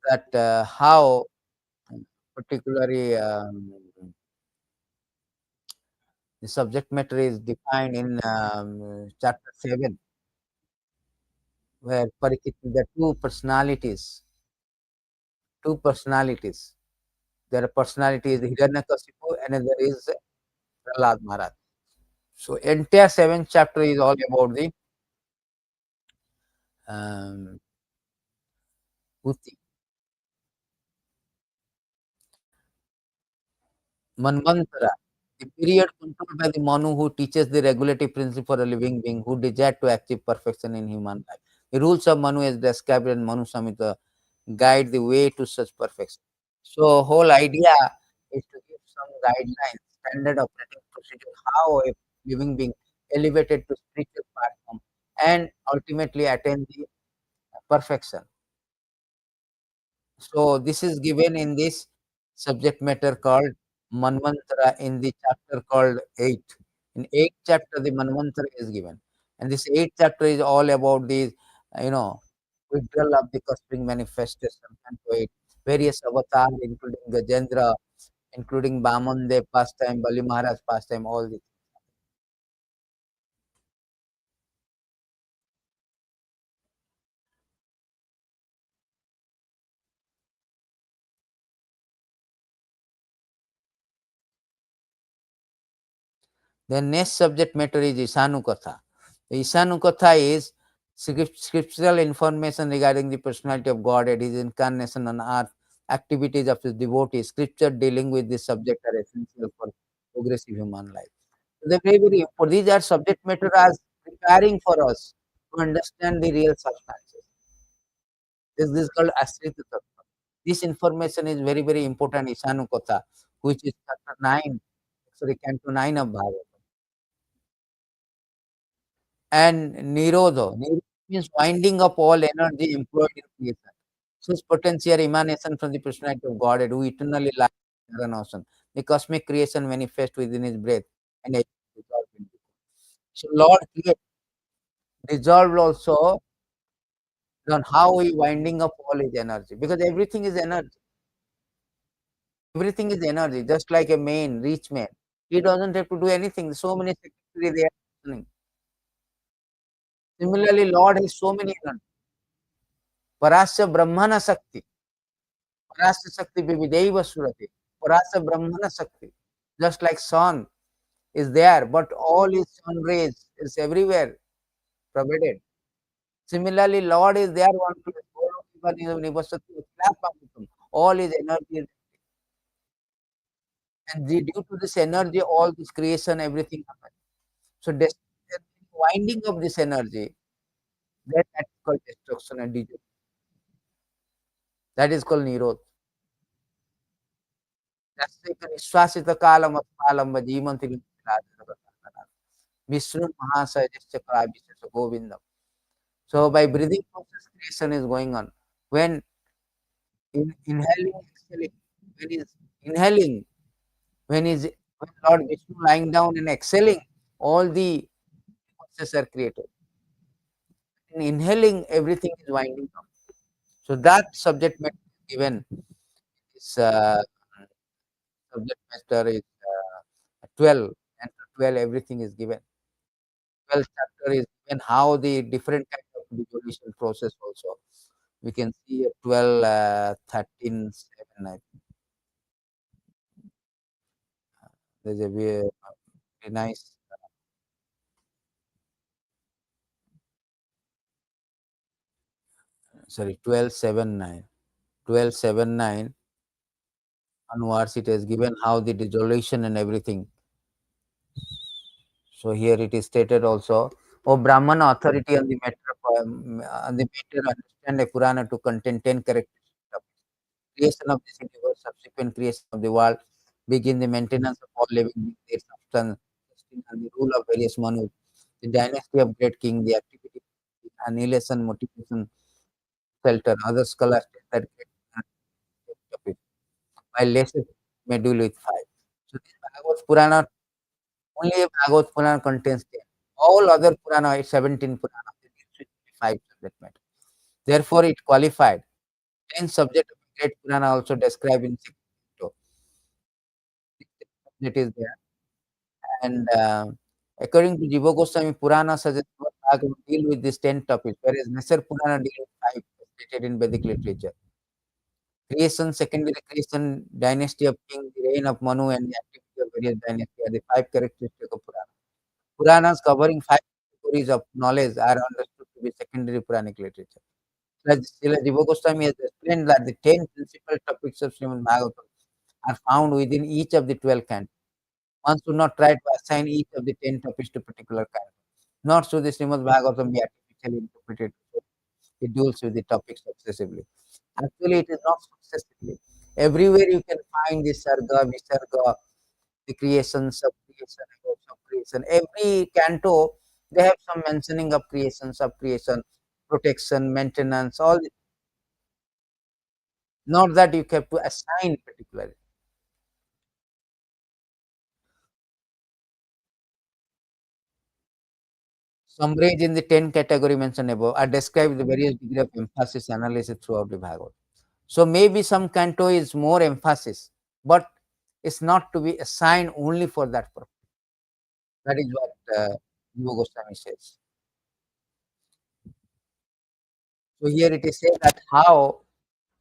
S1: That how particularly the subject matter is defined in chapter 7, where Parikshit, the two personalities. There are personalities Hiranyakasipu and another is Prahlad Maharaj. So entire seventh chapter is all about the um, Bhuti. Manvantara, the period controlled by the Manu who teaches the regulative principle for a living being who desire to achieve perfection in human life. The rules of Manu is described in Manu Samhita guide the way to such perfection. So whole idea is to give some guidelines, standard operating procedure, how a living being elevated to spiritual platform and ultimately attain the perfection. So this is given in this subject matter called Manvantara in the chapter called 8. In 8th chapter, the Manvantara is given. And this 8th chapter is all about the, you know, withdrawal of the cosmic manifestation and to it. Various avatars, including Gajendra, including Bamandev pastime, Bali Maharaj pastime, all this. The next subject matter is Isanukatha. The Isanukatha is scriptural information regarding the personality of Godhead, his incarnation on earth, activities of his devotees. Scripture dealing with this subject are essential for progressive human life. So they very, for these are subject matter as preparing for us to understand the real substances. This is called Asrita Tattva. This information is very, very important, Isanukatha, which is chapter 9, sorry, canto 9 of Bhagavad. And Nirodha. Nirodha means winding up all energy employed in creation. Such potential emanation from the personality of Godhead, who eternally lies in the ocean. The cosmic creation manifests within his breath and dissolved in it. So Lord created, dissolved also on how he winding up all his energy. Because everything is energy. Everything is energy, just like a man, rich man. He doesn't have to do anything. So many secretaries they are listening. Similarly, Lord has so many energy. Parasya Brahmana Sakti. Parasya Shakti Vivideva Surati. Parasya Brahmana Shakti. Just like sun is there, but all his sun rays is everywhere provided. Similarly, Lord is there one place. All his energy is, and due to this energy, all this creation, everything happens. So winding of this energy, that is called destruction and destruction. That is called Nirod. That's like Nishwasita Kalam Kalam Jimanti Vishnu Mahasayasya Krabhisya Govindam. So by breathing process, creation is going on. When inhaling, exhaling, when is inhaling, when Lord Vishnu lying down and exhaling, all the processes are created. In inhaling, everything is winding up. So that subject matter is given. This subject matter is 12, and to 12 everything is given. 12th chapter is given how the different kind of dissolution process also. We can see 12, 13, 7. I think. There's a very nice, sorry, 12, 7, 9. 12, 7, 9 onwards, it has given how the dissolution and everything. So here it is stated also, O Brahmana authority on the matter understand a Purāṇa to contain 10 characteristics of creation of this universe, subsequent creation of the world, begin the maintenance of all living beings, their substance, and the rule of various manus, the dynasty of great king, the activity, annihilation, motivation, shelter. Other scholars state that great of it, while lesser may deal with 5. So this Bhagavad Purāṇa, only Bhagavad Purāṇa contains 10. All other Purāṇa, 17 Purāṇa, they deal with 5 subject matter. Therefore, it qualified. 10 subject of great Purāṇa also described in 6. that is there. And according to Jiva Goswami, Purāṇa suggests Bhagavatam deal with these 10 topics, whereas Nesar Purāṇa deal with 5 stated in Vedic literature. Creation, secondary creation, dynasty of kings, the reign of Manu, and the activity of various dynasties are the 5 characteristics of Purāṇa. Puranas covering 5 categories of knowledge are understood to be secondary Puranic literature. Srila Jiva Goswami has explained that the 10 principal topics of Śrīmad-Bhāgavatam are found within each of the 12 cantos. One should not try to assign each of the 10 topics to particular canto. Nor should the Śrīmad-Bhāgavatam be artificially interpreted so it deals with the topics successively. Actually, it is not successively. Everywhere you can find the sarga, visarga, the creation, sub-creation, above sub-creation. Every canto, they have some mentioning of creation, sub-creation, protection, maintenance, all. Not that you have to assign particularly. Summaries in the 10 category mentioned above are described the various degree of emphasis analysis throughout the Bhagavad. So maybe some canto is more emphasis, but it's not to be assigned only for that purpose. That is what Jiva Goswami says. So here it is said that how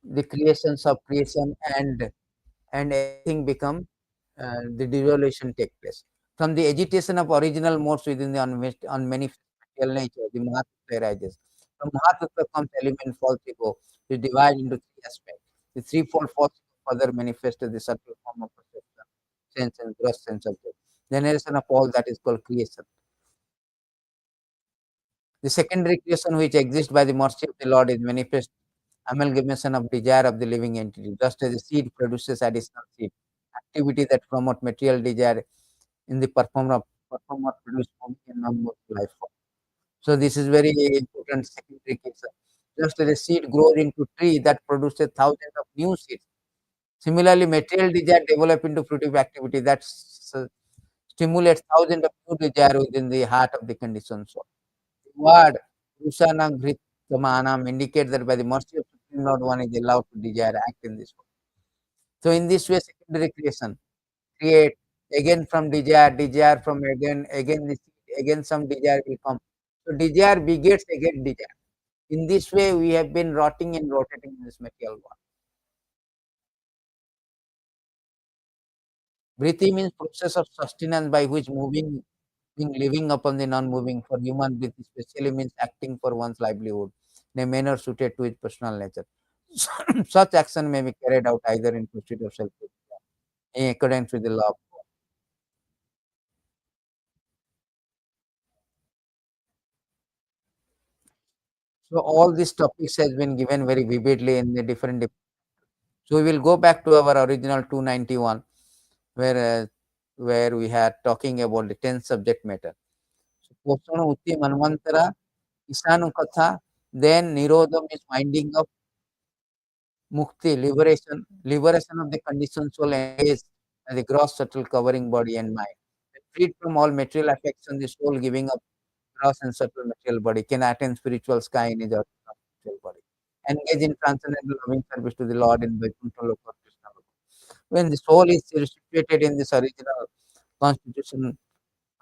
S1: the creations of creation and everything become the devolution take place. From the agitation of original modes within the unmanifest material nature, the Mahatattva arises. From Mahatattva comes element false ego, which divide into 3 aspects. The threefold false ego further manifested the subtle form of perception, sense and gross sense of it. Generation of all that is called creation. The secondary creation which exists by the mercy of the Lord is manifest amalgamation of desire of the living entity, just as a seed produces additional seed. Activity that promote material desire in the performer produce moving and non-moving life form. So this is very important secondary case. Just as a seed grows into tree that produces thousands of new seeds. Similarly, material desire develop into fruitive activity that stimulates thousands of new desire within the heart of the conditioned soul. The word Kṛṣṇa indicates that by the mercy of Supreme Lord, one is allowed to desire act in this world. So in this way, secondary creation create again from desire, desire from again the seed, again some desire will come. So desire begets again desire. In this way, we have been rotting and rotating in this material world. Vritti means process of sustenance by which moving, being living upon the non-moving. For human breath, especially means acting for one's livelihood in a manner suited to his personal nature. Such action may be carried out either in pursuit of self in accordance with the law of God. So all these topics has been given very vividly in the different. So we will go back to our original 291, where where we had talking about the 10 subject matter. So Poshana Utti Manvantara, Isanu Katha, then Nirodham is winding up, Mukti, liberation of the conditioned soul engaged as the gross subtle covering body and mind. Freed from all material affection, the soul giving up gross and subtle material body can attain spiritual sky in his material body. Engage in transcendental loving service to the Lord in Vaikuntha Loka Krishna Loka. When the soul is situated in this original constitution,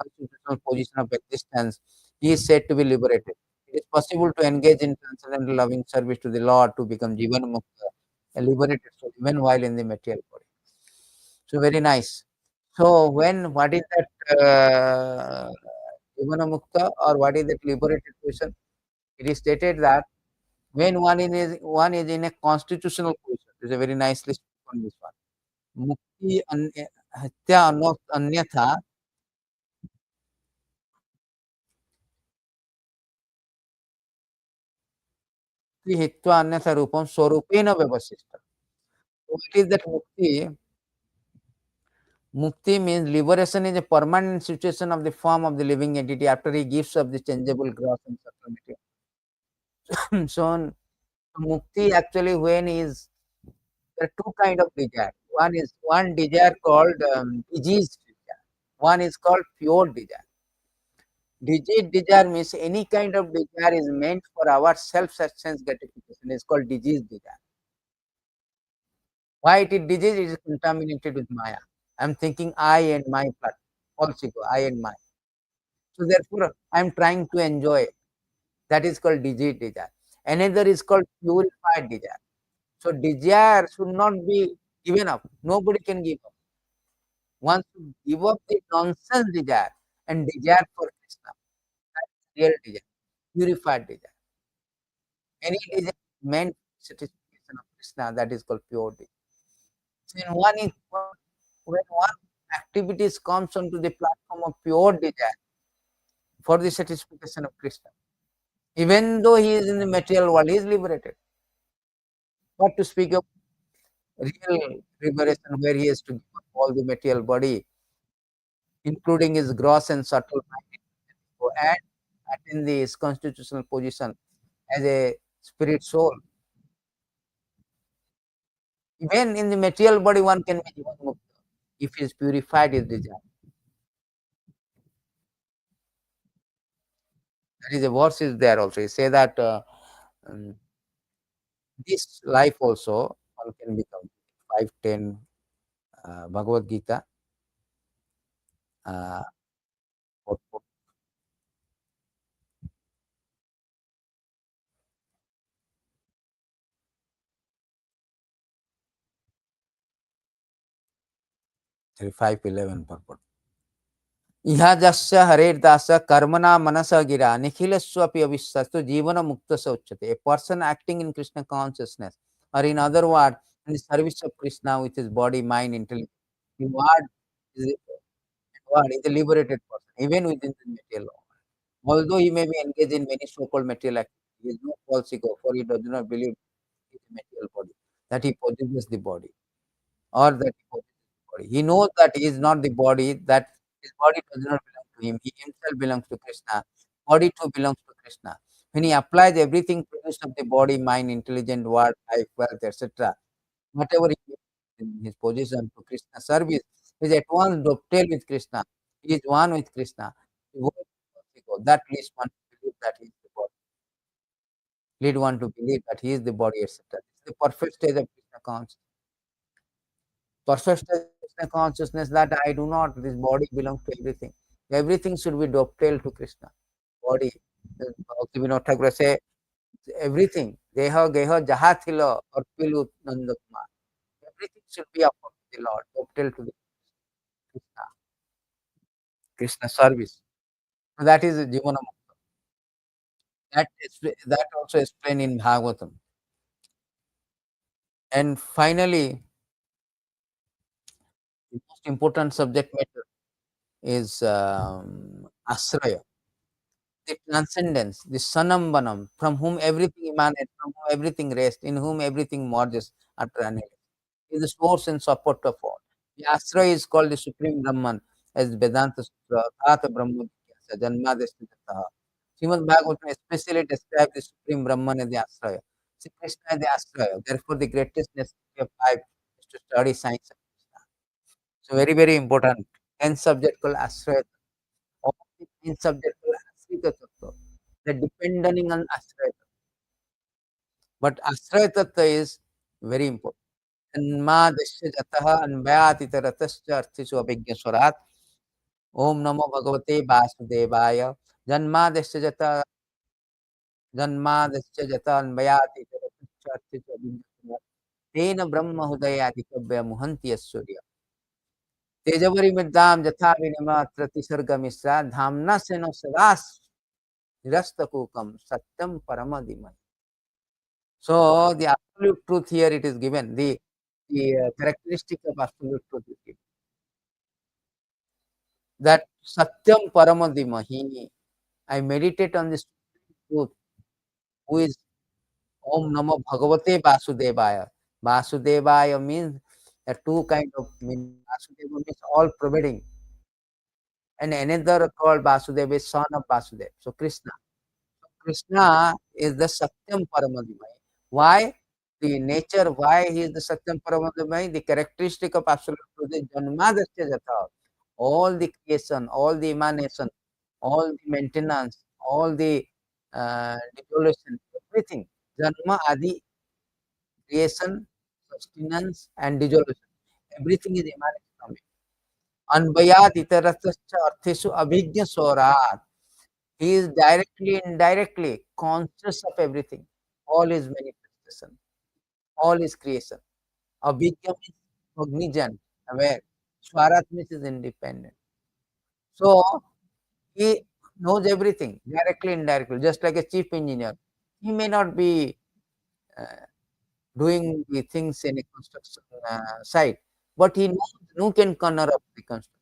S1: constitutional position of existence, he is said to be liberated. It is possible to engage in transcendental loving service to the Lord to become Jivan Mukta, a liberated soul, even while in the material body. So very nice. So when what is that Jivana Mukta or what is that liberated position? It is stated that when one is in a constitutional position, it is a very nicely spoken this one. Mukti hatya anyatha mukti hitva anyatha rupam swarupena vyavasishta. So it is that mukti. Mukti means liberation is a permanent situation of the form of the living entity after he gives up the changeable gross and subtle material. So mukti actually when is there are two kind of desire. One desire called diseased desire. One is called pure desire. Diseased desire means any kind of desire is meant for our self-sustenance gratification. It's called diseased desire. Why it is disease? It is contaminated with Maya. I'm thinking I and my false ego, I and my. So therefore, I'm trying to enjoy. That is called desire. Another is called purified desire. So desire should not be given up. Nobody can give up. Once you give up the nonsense desire and desire for Krishna, that's real desire, purified desire. Any desire meant satisfaction of Krishna, that is called pure desire. So when one activities comes onto the platform of pure desire for the satisfaction of Krishna, even though he is in the material world, he is liberated. But to speak of real liberation, where he has to give up all the material body, including his gross and subtle mind, and attain his constitutional position as a spirit soul. Even in the material body, one can be Jivan Mukta if he is purified his desire. That is a verse is there also. He say that um, this life also one can become 510 Bhagavad-gītā. 5:11 purport. इहा जस्य हरेर्दास कर्मणा मनसा गिरा निखिलस्वपि अविश्वासो जीवन मुक्त स उच्यते. A person acting in Krishna consciousness, or in other words, in the service of Krishna with his body, mind, intellect, what is what is a liberated person, even within the material law. Although he may be engaged in many so-called material activities, he is no false ego, for he does not believe in the material body, that he possesses the body, or that he possesses the body. He knows that he is not the body, that his body does not belong to him. He himself belongs to Krishna. Body too belongs to Krishna. When he applies everything produced of the body, mind, intelligent, word, life, wealth, etc., whatever he is in his position to Krishna service, he is at once dovetailed with Krishna. He is one with Krishna. That leads one to believe that he is the body. Lead one to believe that he is the body, etc. This is the perfect stage of Krishna consciousness. Perfect stage of Krishna consciousness that I do not, this body belongs to everything. Everything should be dovetailed to Krishna. Body. Bhaktivinoda Thakur say everything. Deha, geha, jaha thilo, arpilu nandakuma. Everything should be upon the Lord, dovetailed to the Krishna. Krishna service. So that is Jivana. That also explained in Bhagavatam. And finally, the most important subject matter is Asraya, the transcendence, the Sanambanam, from whom everything emanates, from whom everything rests, in whom everything merges after annihilation. He is the source and support of all. The Asraya is called the Supreme Brahman, as Vedānta-sūtra, Atha Brahma Jigyasa, Janmadesthitaha. Śrīmad-Bhāgavatam especially describes the Supreme Brahman as the Asraya. See, Krishna is the Asraya. Therefore, the greatest necessity of life is to study science of Krishna. So, very, very important. 10th subject called Asraya. All the 10th subject called Asrita Tattva. They're depending on Asraya. But Asraya Tattva is very important. Janmadasya jataha anvayatitaratasya arthisu abhignaswarat. Om Namo Bhagavate Vasudevaya. Janmadasya jata Janmadasya jata anvayatitaratasya arthisu abhignaswarat. Tena Brahma Hudayati Kabya Muhanti Asurya. Tejavori Middam Jatha Vinama Pratisarga Misra Dhamna Seno Savas Rastakukam Satyam Paramadimai. So the absolute truth here it is given. The characteristic of absolute truth is given. That Satyam Paramadimahi. I meditate on this truth, who is Om Namo Bhagavate Vasudevaya. Vasudevaya means there are two kind of meaning. Vasudeva means all pervading, and another called Vasudeva is son of Vasudeva. So Krishna. Krishna is the Satyam Paramadimai. Why? The nature, why he is the Satyam Paramadimai, the characteristic of absolute truth is Janmadasya Jatha. All the creation, all the emanation, all the maintenance, all the devolution, everything. Janma Adi, creation, sustenance, and dissolution. Everything is emanating from it. Anbayat itaratascha artheshu abhijna swarat. He is directly, indirectly conscious of everything. All is manifestation. All is creation. Abhijna means cognizant, aware. Swarat means is independent. So he knows everything, directly, indirectly, just like a chief engineer. He may not be uh, doing the things in a construction site, but he knows nook and corner of the construction.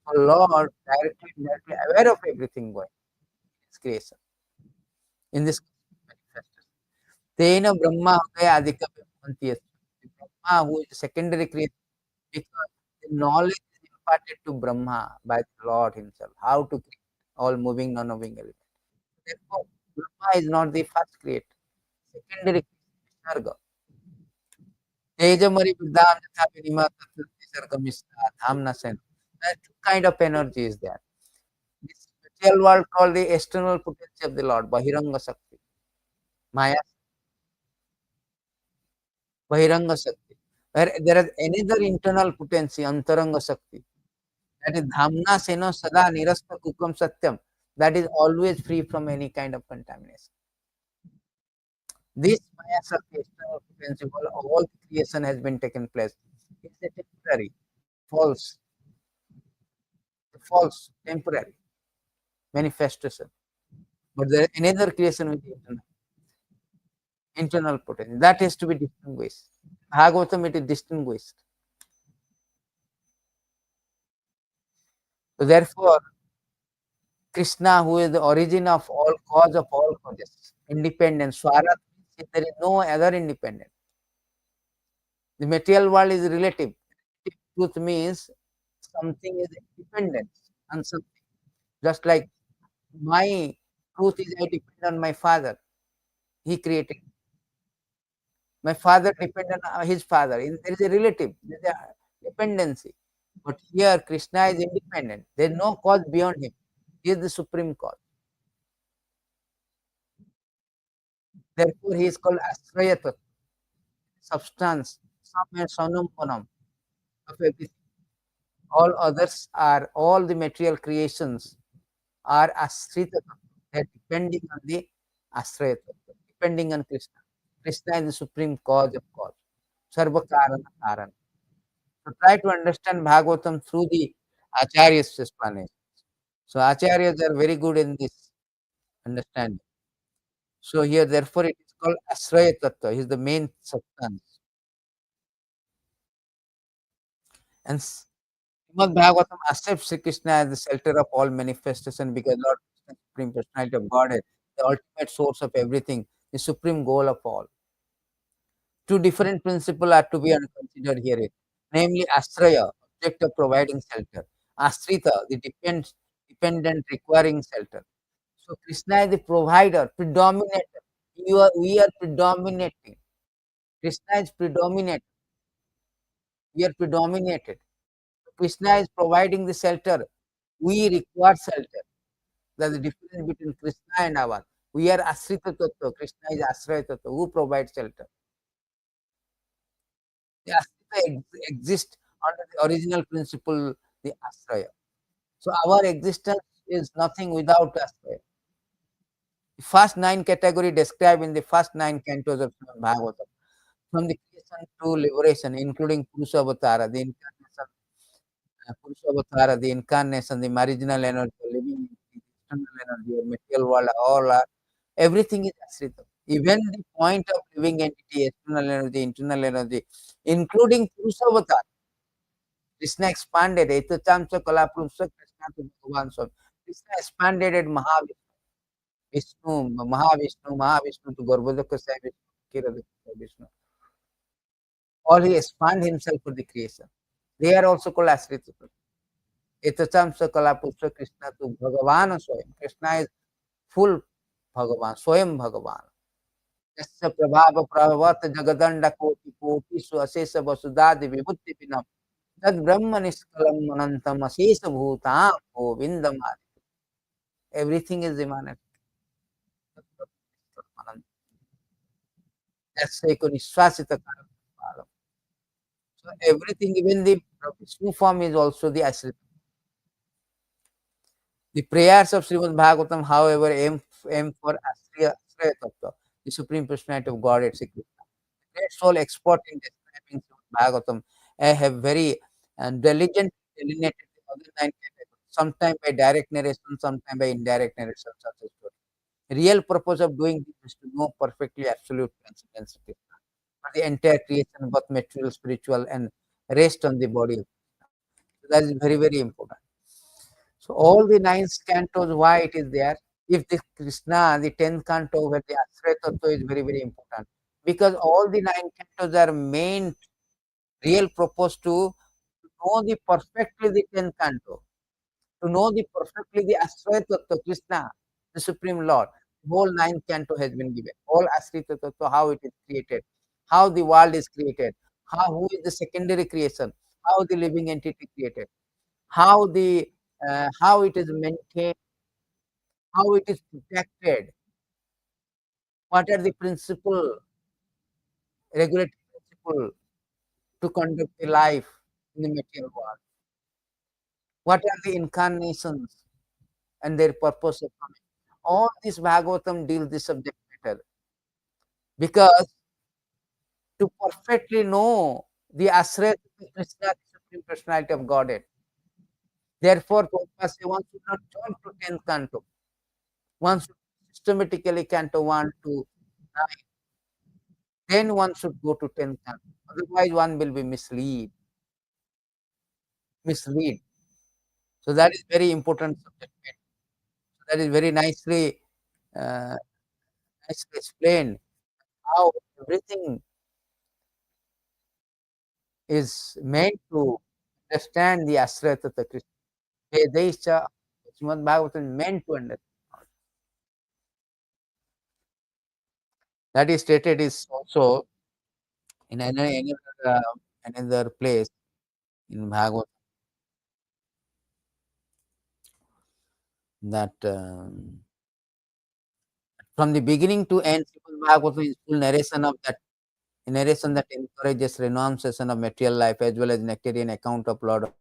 S1: So Lord directly, indirectly aware of everything going in his creation, in this manifestation. Tena Brahma Hudaya Adhika Bhvanti Yasya. The Brahma who is secondary creation, because the knowledge is imparted to Brahma by the Lord himself, how to create all moving, non-moving elements. Therefore, Brahma is not the first creator. Secondary creation, Tejamari Vedānta Vinima Sargamista Dhamna Sen. Two kind of energy is there. This material world called the external potency of the Lord, Bahiranga Sakti, Maya, Bahiranga Sakti. Where there is another internal potency, Antaranga Sakti. That is Dhamna Seno Sada Nirasta Kukam Satyam. That is always free from any kind of contamination. This Maya Sakti external potency, all creation has been taken place. It's a temporary, false, temporary manifestation. But there is another creation with internal potency. That has to be distinguished. Bhagavatam, it is distinguished. So therefore, Kṛṣṇa, who is the origin of all cause of all causes, independent. Swarat means there is no other independent. The material world is relative. Truth means something is dependent on something. Just like my truth is I depend on my father. He created. My father depended on his father. There is a relative. There is a dependency. But here Kṛṣṇa is independent. There is no cause beyond him. He is the supreme cause. Therefore, he is called Asrayata, substance, sanam panam of everything. All others are, all the material creations are Asrita. They are depending on the Asrayata, depending on Kṛṣṇa. Kṛṣṇa is the supreme cause of cause. Sarva-karana karana. So try to understand Bhagavatam through the Acharya's explanation. So Acharyas are very good in this understanding. So here, therefore, it is called Asraya Tattva. He is the main substance. And Śrīmad-Bhāgavatam accepts Sri Krishna as the shelter of all manifestation, because Lord Krishna, Supreme Personality of Godhead, the ultimate source of everything, the supreme goal of all. Two different principles are to be considered here, namely Asraya, object of providing shelter, Asrita, the dependent requiring shelter. So Krishna is the provider, predominator. We are predominating. Krishna is predominant. We are predominated. Krishna is providing the shelter. We require shelter. That's the difference between Krishna and our. We are Asrita Tattva. Krishna is Asraya Tattva. Who provides shelter? The Asrita exists under the original principle, the Asraya. So our existence is nothing without Asraya. The first 9 category described in the first 9 cantos of Bhagavatam, from the creation to liberation, including Purusha-avatara, the incarnation, the incarnation, the marginal energy, living external energy, material world, all are, everything is Asrita. Even the point of living entity, external energy, internal energy, including Purusha-avatara. Krishna expanded, Etachamsa Kalapurusha Krishna to Bhagavan Swami. Krishna expanded at Mahavishnu to Garbhodaka Sai Vishnu, Kiradaka Vishnu. Or he expand himself for the creation. They are also called Asrita. Etachamsa Kalapurusha Krishna to Bhagavan Swami. Krishna is full Bhagavan, Swayam Bhagavan. Yasya Prabhava Prabhavata Jagadanda Koti Koti Asesa Vasudadi Vibhuti Pinam. Tad Brahma Niskalam Anantam Asesa Bhutam Govindam. Everything is immanent. That's like Nishwasita Karam. So everything, even the Vishnu form is also the Asrita. The prayers of Śrīmad-Bhāgavatam, however, aim for Asriya Tattva, the Supreme Personality of Godhead, Sri Krishna. The great soul expert in describing Śrīmad-Bhāgavatam have very diligently delineated the other nine categories, sometimes by direct narration, sometimes by indirect narration, such as story. The real purpose of doing this is to know perfectly absolute transcendency for the entire creation, both material, spiritual, and rest on the body. So that is very, very important. So all the nine cantos, why it is there? If the Krishna, the 10th canto, where the Ashraya Tattva is very, very important. Because all the nine cantos are main real purpose to know the perfectly the 10th canto, to know the perfectly the Ashraya Tattva, Krishna, the Supreme Lord. The whole ninth canto has been given. All Ashraya Tattva, how it is created, how the world is created, who is the secondary creation, how the living entity created, how it is maintained, how it is protected, what are the regulatory principle to conduct the life in the material world, what are the incarnations and their purpose of coming. All this Bhagavatam deals the subject matter because to perfectly know the Ashraya Krishna, the Supreme Personality of Godhead. Therefore, Prabhupada says one should not jump to 10th canto. One should systematically canto 1 to 9. Then one should go to 10th canto. Otherwise, one will be mislead. So that is very important subject matter. So that is very uh, nicely explained how everything is meant to understand the Ashraya Tattva Krishna. Vedesha, Śrīmad-Bhāgavatam is meant to understand. That is stated is also in another place in Bhagavatam that from the beginning to end, Śrīmad-Bhāgavatam is full narration that encourages renunciation of material life as well as nectarian account of Lord of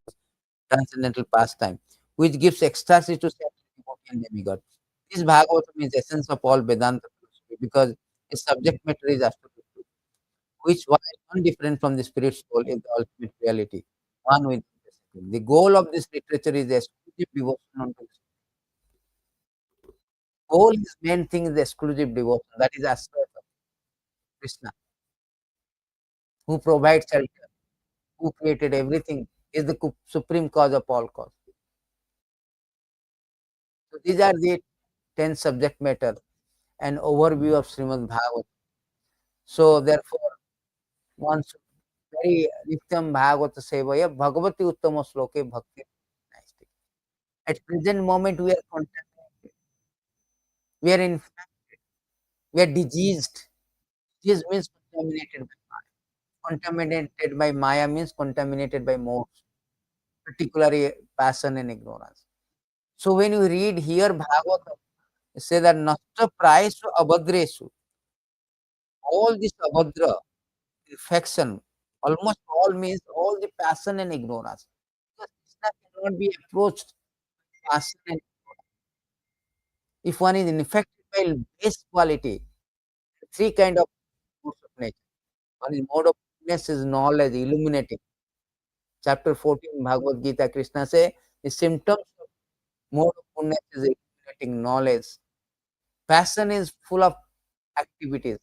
S1: transcendental pastime, which gives ecstasy to devotee and demigod. This Bhagavatam is the essence of all Vedanta philosophy because its subject matter is absolute truth, which while undifferent from the spirit soul is the ultimate reality, one with the second. The goal of this literature is the exclusive devotion unto the goal. His main thing is the exclusive devotion, that is aspect of Krishna, who provides shelter, who created everything, is the supreme cause of all cause. So these are the 10 subject matter and overview of Srimad Bhagavatam. So therefore, one should very Nityam Bhagavata Sevaya Bhagavati Uttama Sloke Bhakti. At present moment we are contaminated. We are infected. We are diseased. Disease means contaminated by Maya. Contaminated by Maya means contaminated by modes, particularly passion and ignorance. So when you read here Bhagavatam, it says that Nasta Prayesu Abhadresu, all this Abhadra, perfection, almost all means all the passion and ignorance. Because Krishna cannot be approached with passion and if one is infected by base quality, three kind of modes of nature. One is mode of goodness is knowledge, illuminating. Chapter 14, Bhagavad-gītā, Krishna says the symptoms of mode of goodness is illuminating knowledge. Passion is full of activities,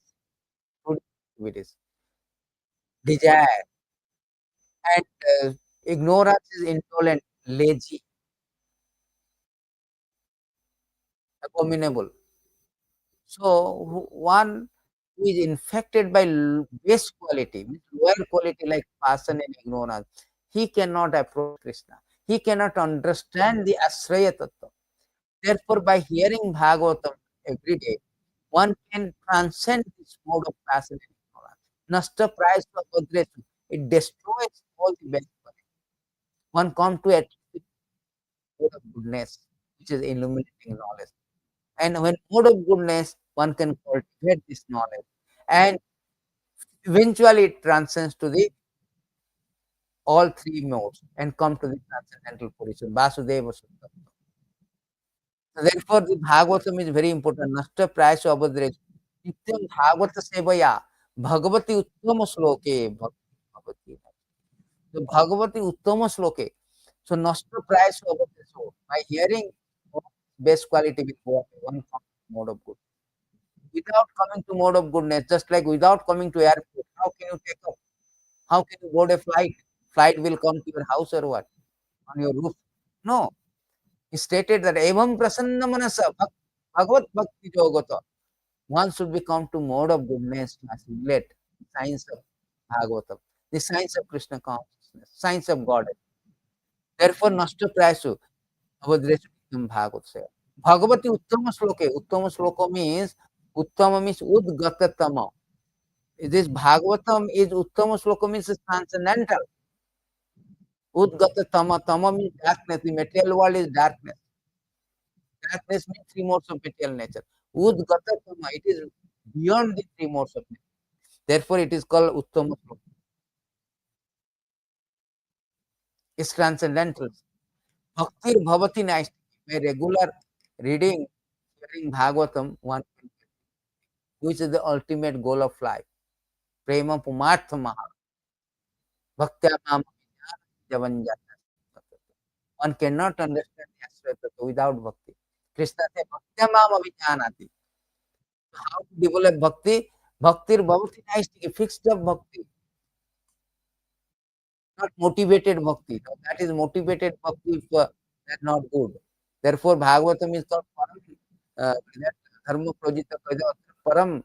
S1: good activities. Desire and ignorance is intolerant, lazy, abominable. So one who is infected by base quality, means lower quality like passion and ignorance, he cannot approach Krishna. He cannot understand the Ashraya Tattva. Therefore, by hearing Bhagavatam every day, one can transcend this mode of passion and ignorance. Nasta price of Adresu. It destroys all the best quality. One comes to a mode of goodness, which is illuminating knowledge. And when mode of goodness, one can cultivate this knowledge. And eventually it transcends to the all three modes and come to the transcendental position. Vasudeva Sutta. So therefore, the Bhagavatam is very important. Nashta prayasya abhadresh. Nityam Bhagavata sevaya. Bhagavati uttama shloke. Bhagavati. So Bhagavati uttama shloke. So nashta prayasya abhadresh. So by hearing best quality will go away. One mode of good. Without coming to mode of goodness, just like without coming to airport, how can you take off? How can you board a flight? Flight will come to your house or what? On your roof? No. He stated that evam prasanna manasa bhagavat bhakti yogata. One should become to mode of goodness as relate science of Bhagavatam, the science of Krishna consciousness, science of God. Therefore, nashta prayasu avadresu Bhagavatsaya. Bhagavati uttama shloke. Uttama shloka means uttama means udgatatama. This Bhagavatam is uttama shloka means transcendental. Udgatatama, tama means darkness. The material world is darkness. Darkness means three modes of material nature. Udgatatama, it is beyond the three modes of nature. Therefore, it is called uttama shloka. It's transcendental. Bhaktir bhavati naishtiki. By regular reading, hearing Bhagavatam, one can, which is the ultimate goal of life. Prema pumartha maha. Bhaktya mama javanjata. One cannot understand Yasvata without bhakti. Krishna said, Bhaktya mama vijanati. How to develop bhakti? Bhaktir bhavati naishtiki. Fixed up bhakti. Not motivated bhakti. So that is motivated bhakti if that's not good. Therefore, Bhagavatam is called Param, that Dharma Projita Param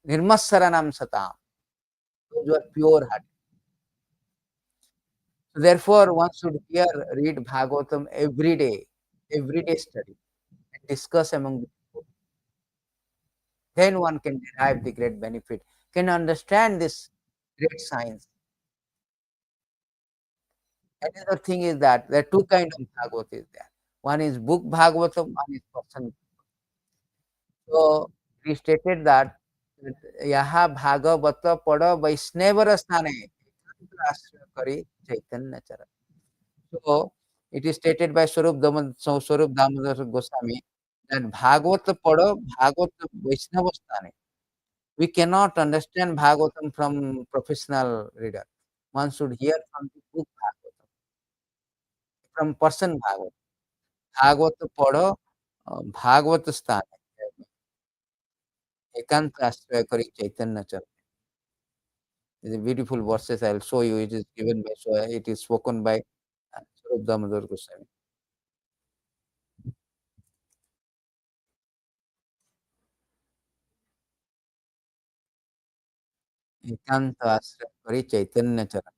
S1: Nirmassaranam Satam. Those who are pure heart. So therefore, one should hear, read Bhagavatam every day study, and discuss among the people. Then one can derive the great benefit, can understand this great science. Another thing is that there are two kinds of Bhagavat is there. One is book Bhagavatam, one is person. So he stated that Yaha Bhagavata Pada Vaishnavara Sthane Kari Chaitanya Chara. So it is stated by Swarup Damodar Goswami that Bhagavata Pada Bhagavata Vaishnava Sthane. We cannot understand Bhagavatam from professional reader. One should hear from the book Bhagavatam, from person Bhagavatam. Bhagavata Pada Bhagavata Sthane. Ekant Ashraya Kari Chaitanya Chara. It's a beautiful verses. I'll show you. It is given by, so it is spoken by Swarup Damodar Goswami. एकांत आश्रय करी चैतन्य चरण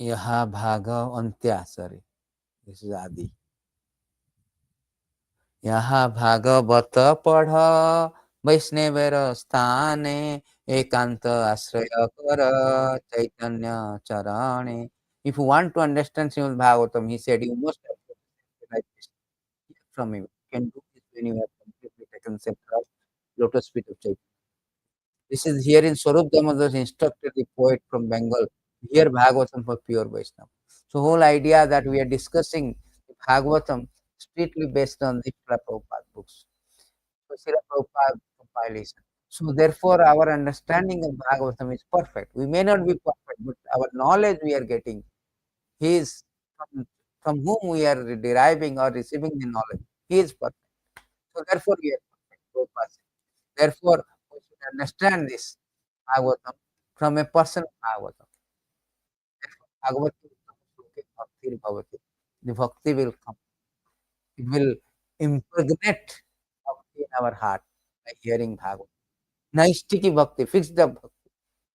S1: यह भाग अंत्या sorry this is आदि यहाँ भागवत पढ़ वैष्णवेर स्थाने एकांत आश्रय कर चैतन्य चरणे. If you want to understand Śrīmad Bhāgavatam, he said, you must have to like this. Hear from him. You can do this when you have completely taken center of lotus feet of Chaitanya. This is here in Swarup Damodar instructed the poet from Bengal. Here Bhagavatam for pure Vaishnava. So whole idea that we are discussing Bhagavatam strictly based on the Srila Prabhupada books. So Srila Prabhupada compilation. So therefore our understanding of Bhagavatam is perfect. We may not be perfect, but our knowledge we are getting, he is from whom we are deriving or receiving the knowledge. He is perfect. So therefore we are perfect. Prabhupada said. Therefore we should understand this Bhagavatam from a person Bhagavatam. Therefore, Bhagavati Bhakti Bhavati. The bhakti will come. It will impregnate bhakti in our heart by hearing Bhagavatam. Naistiki bhakti, fixed the bhakti.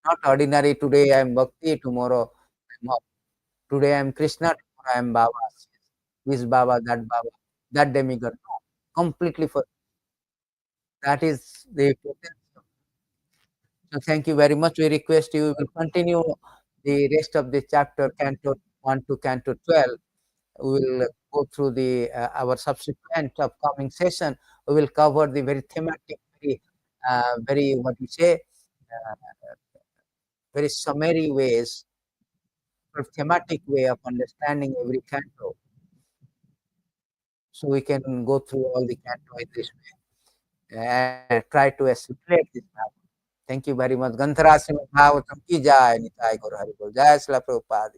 S1: Not ordinary, today I am bhakti, tomorrow I am up. Today I am Krishna, tomorrow I am Baba. This Baba, that demigod. No, completely for that is the potential. So thank you very much. We request you, we will continue the rest of the chapter, Canto 1 to Canto 12. We will go through the our subsequent upcoming session. We will cover the very thematic, very what you say, very summary ways, or thematic way of understanding every canto. So we can go through all the canto in this way and try to assimilate this. Thank you very much. Gandhara Śrīmad-Bhāgavatam ki jai, Nitai Gaur Hari Bol. Jai Srila Prabhupada.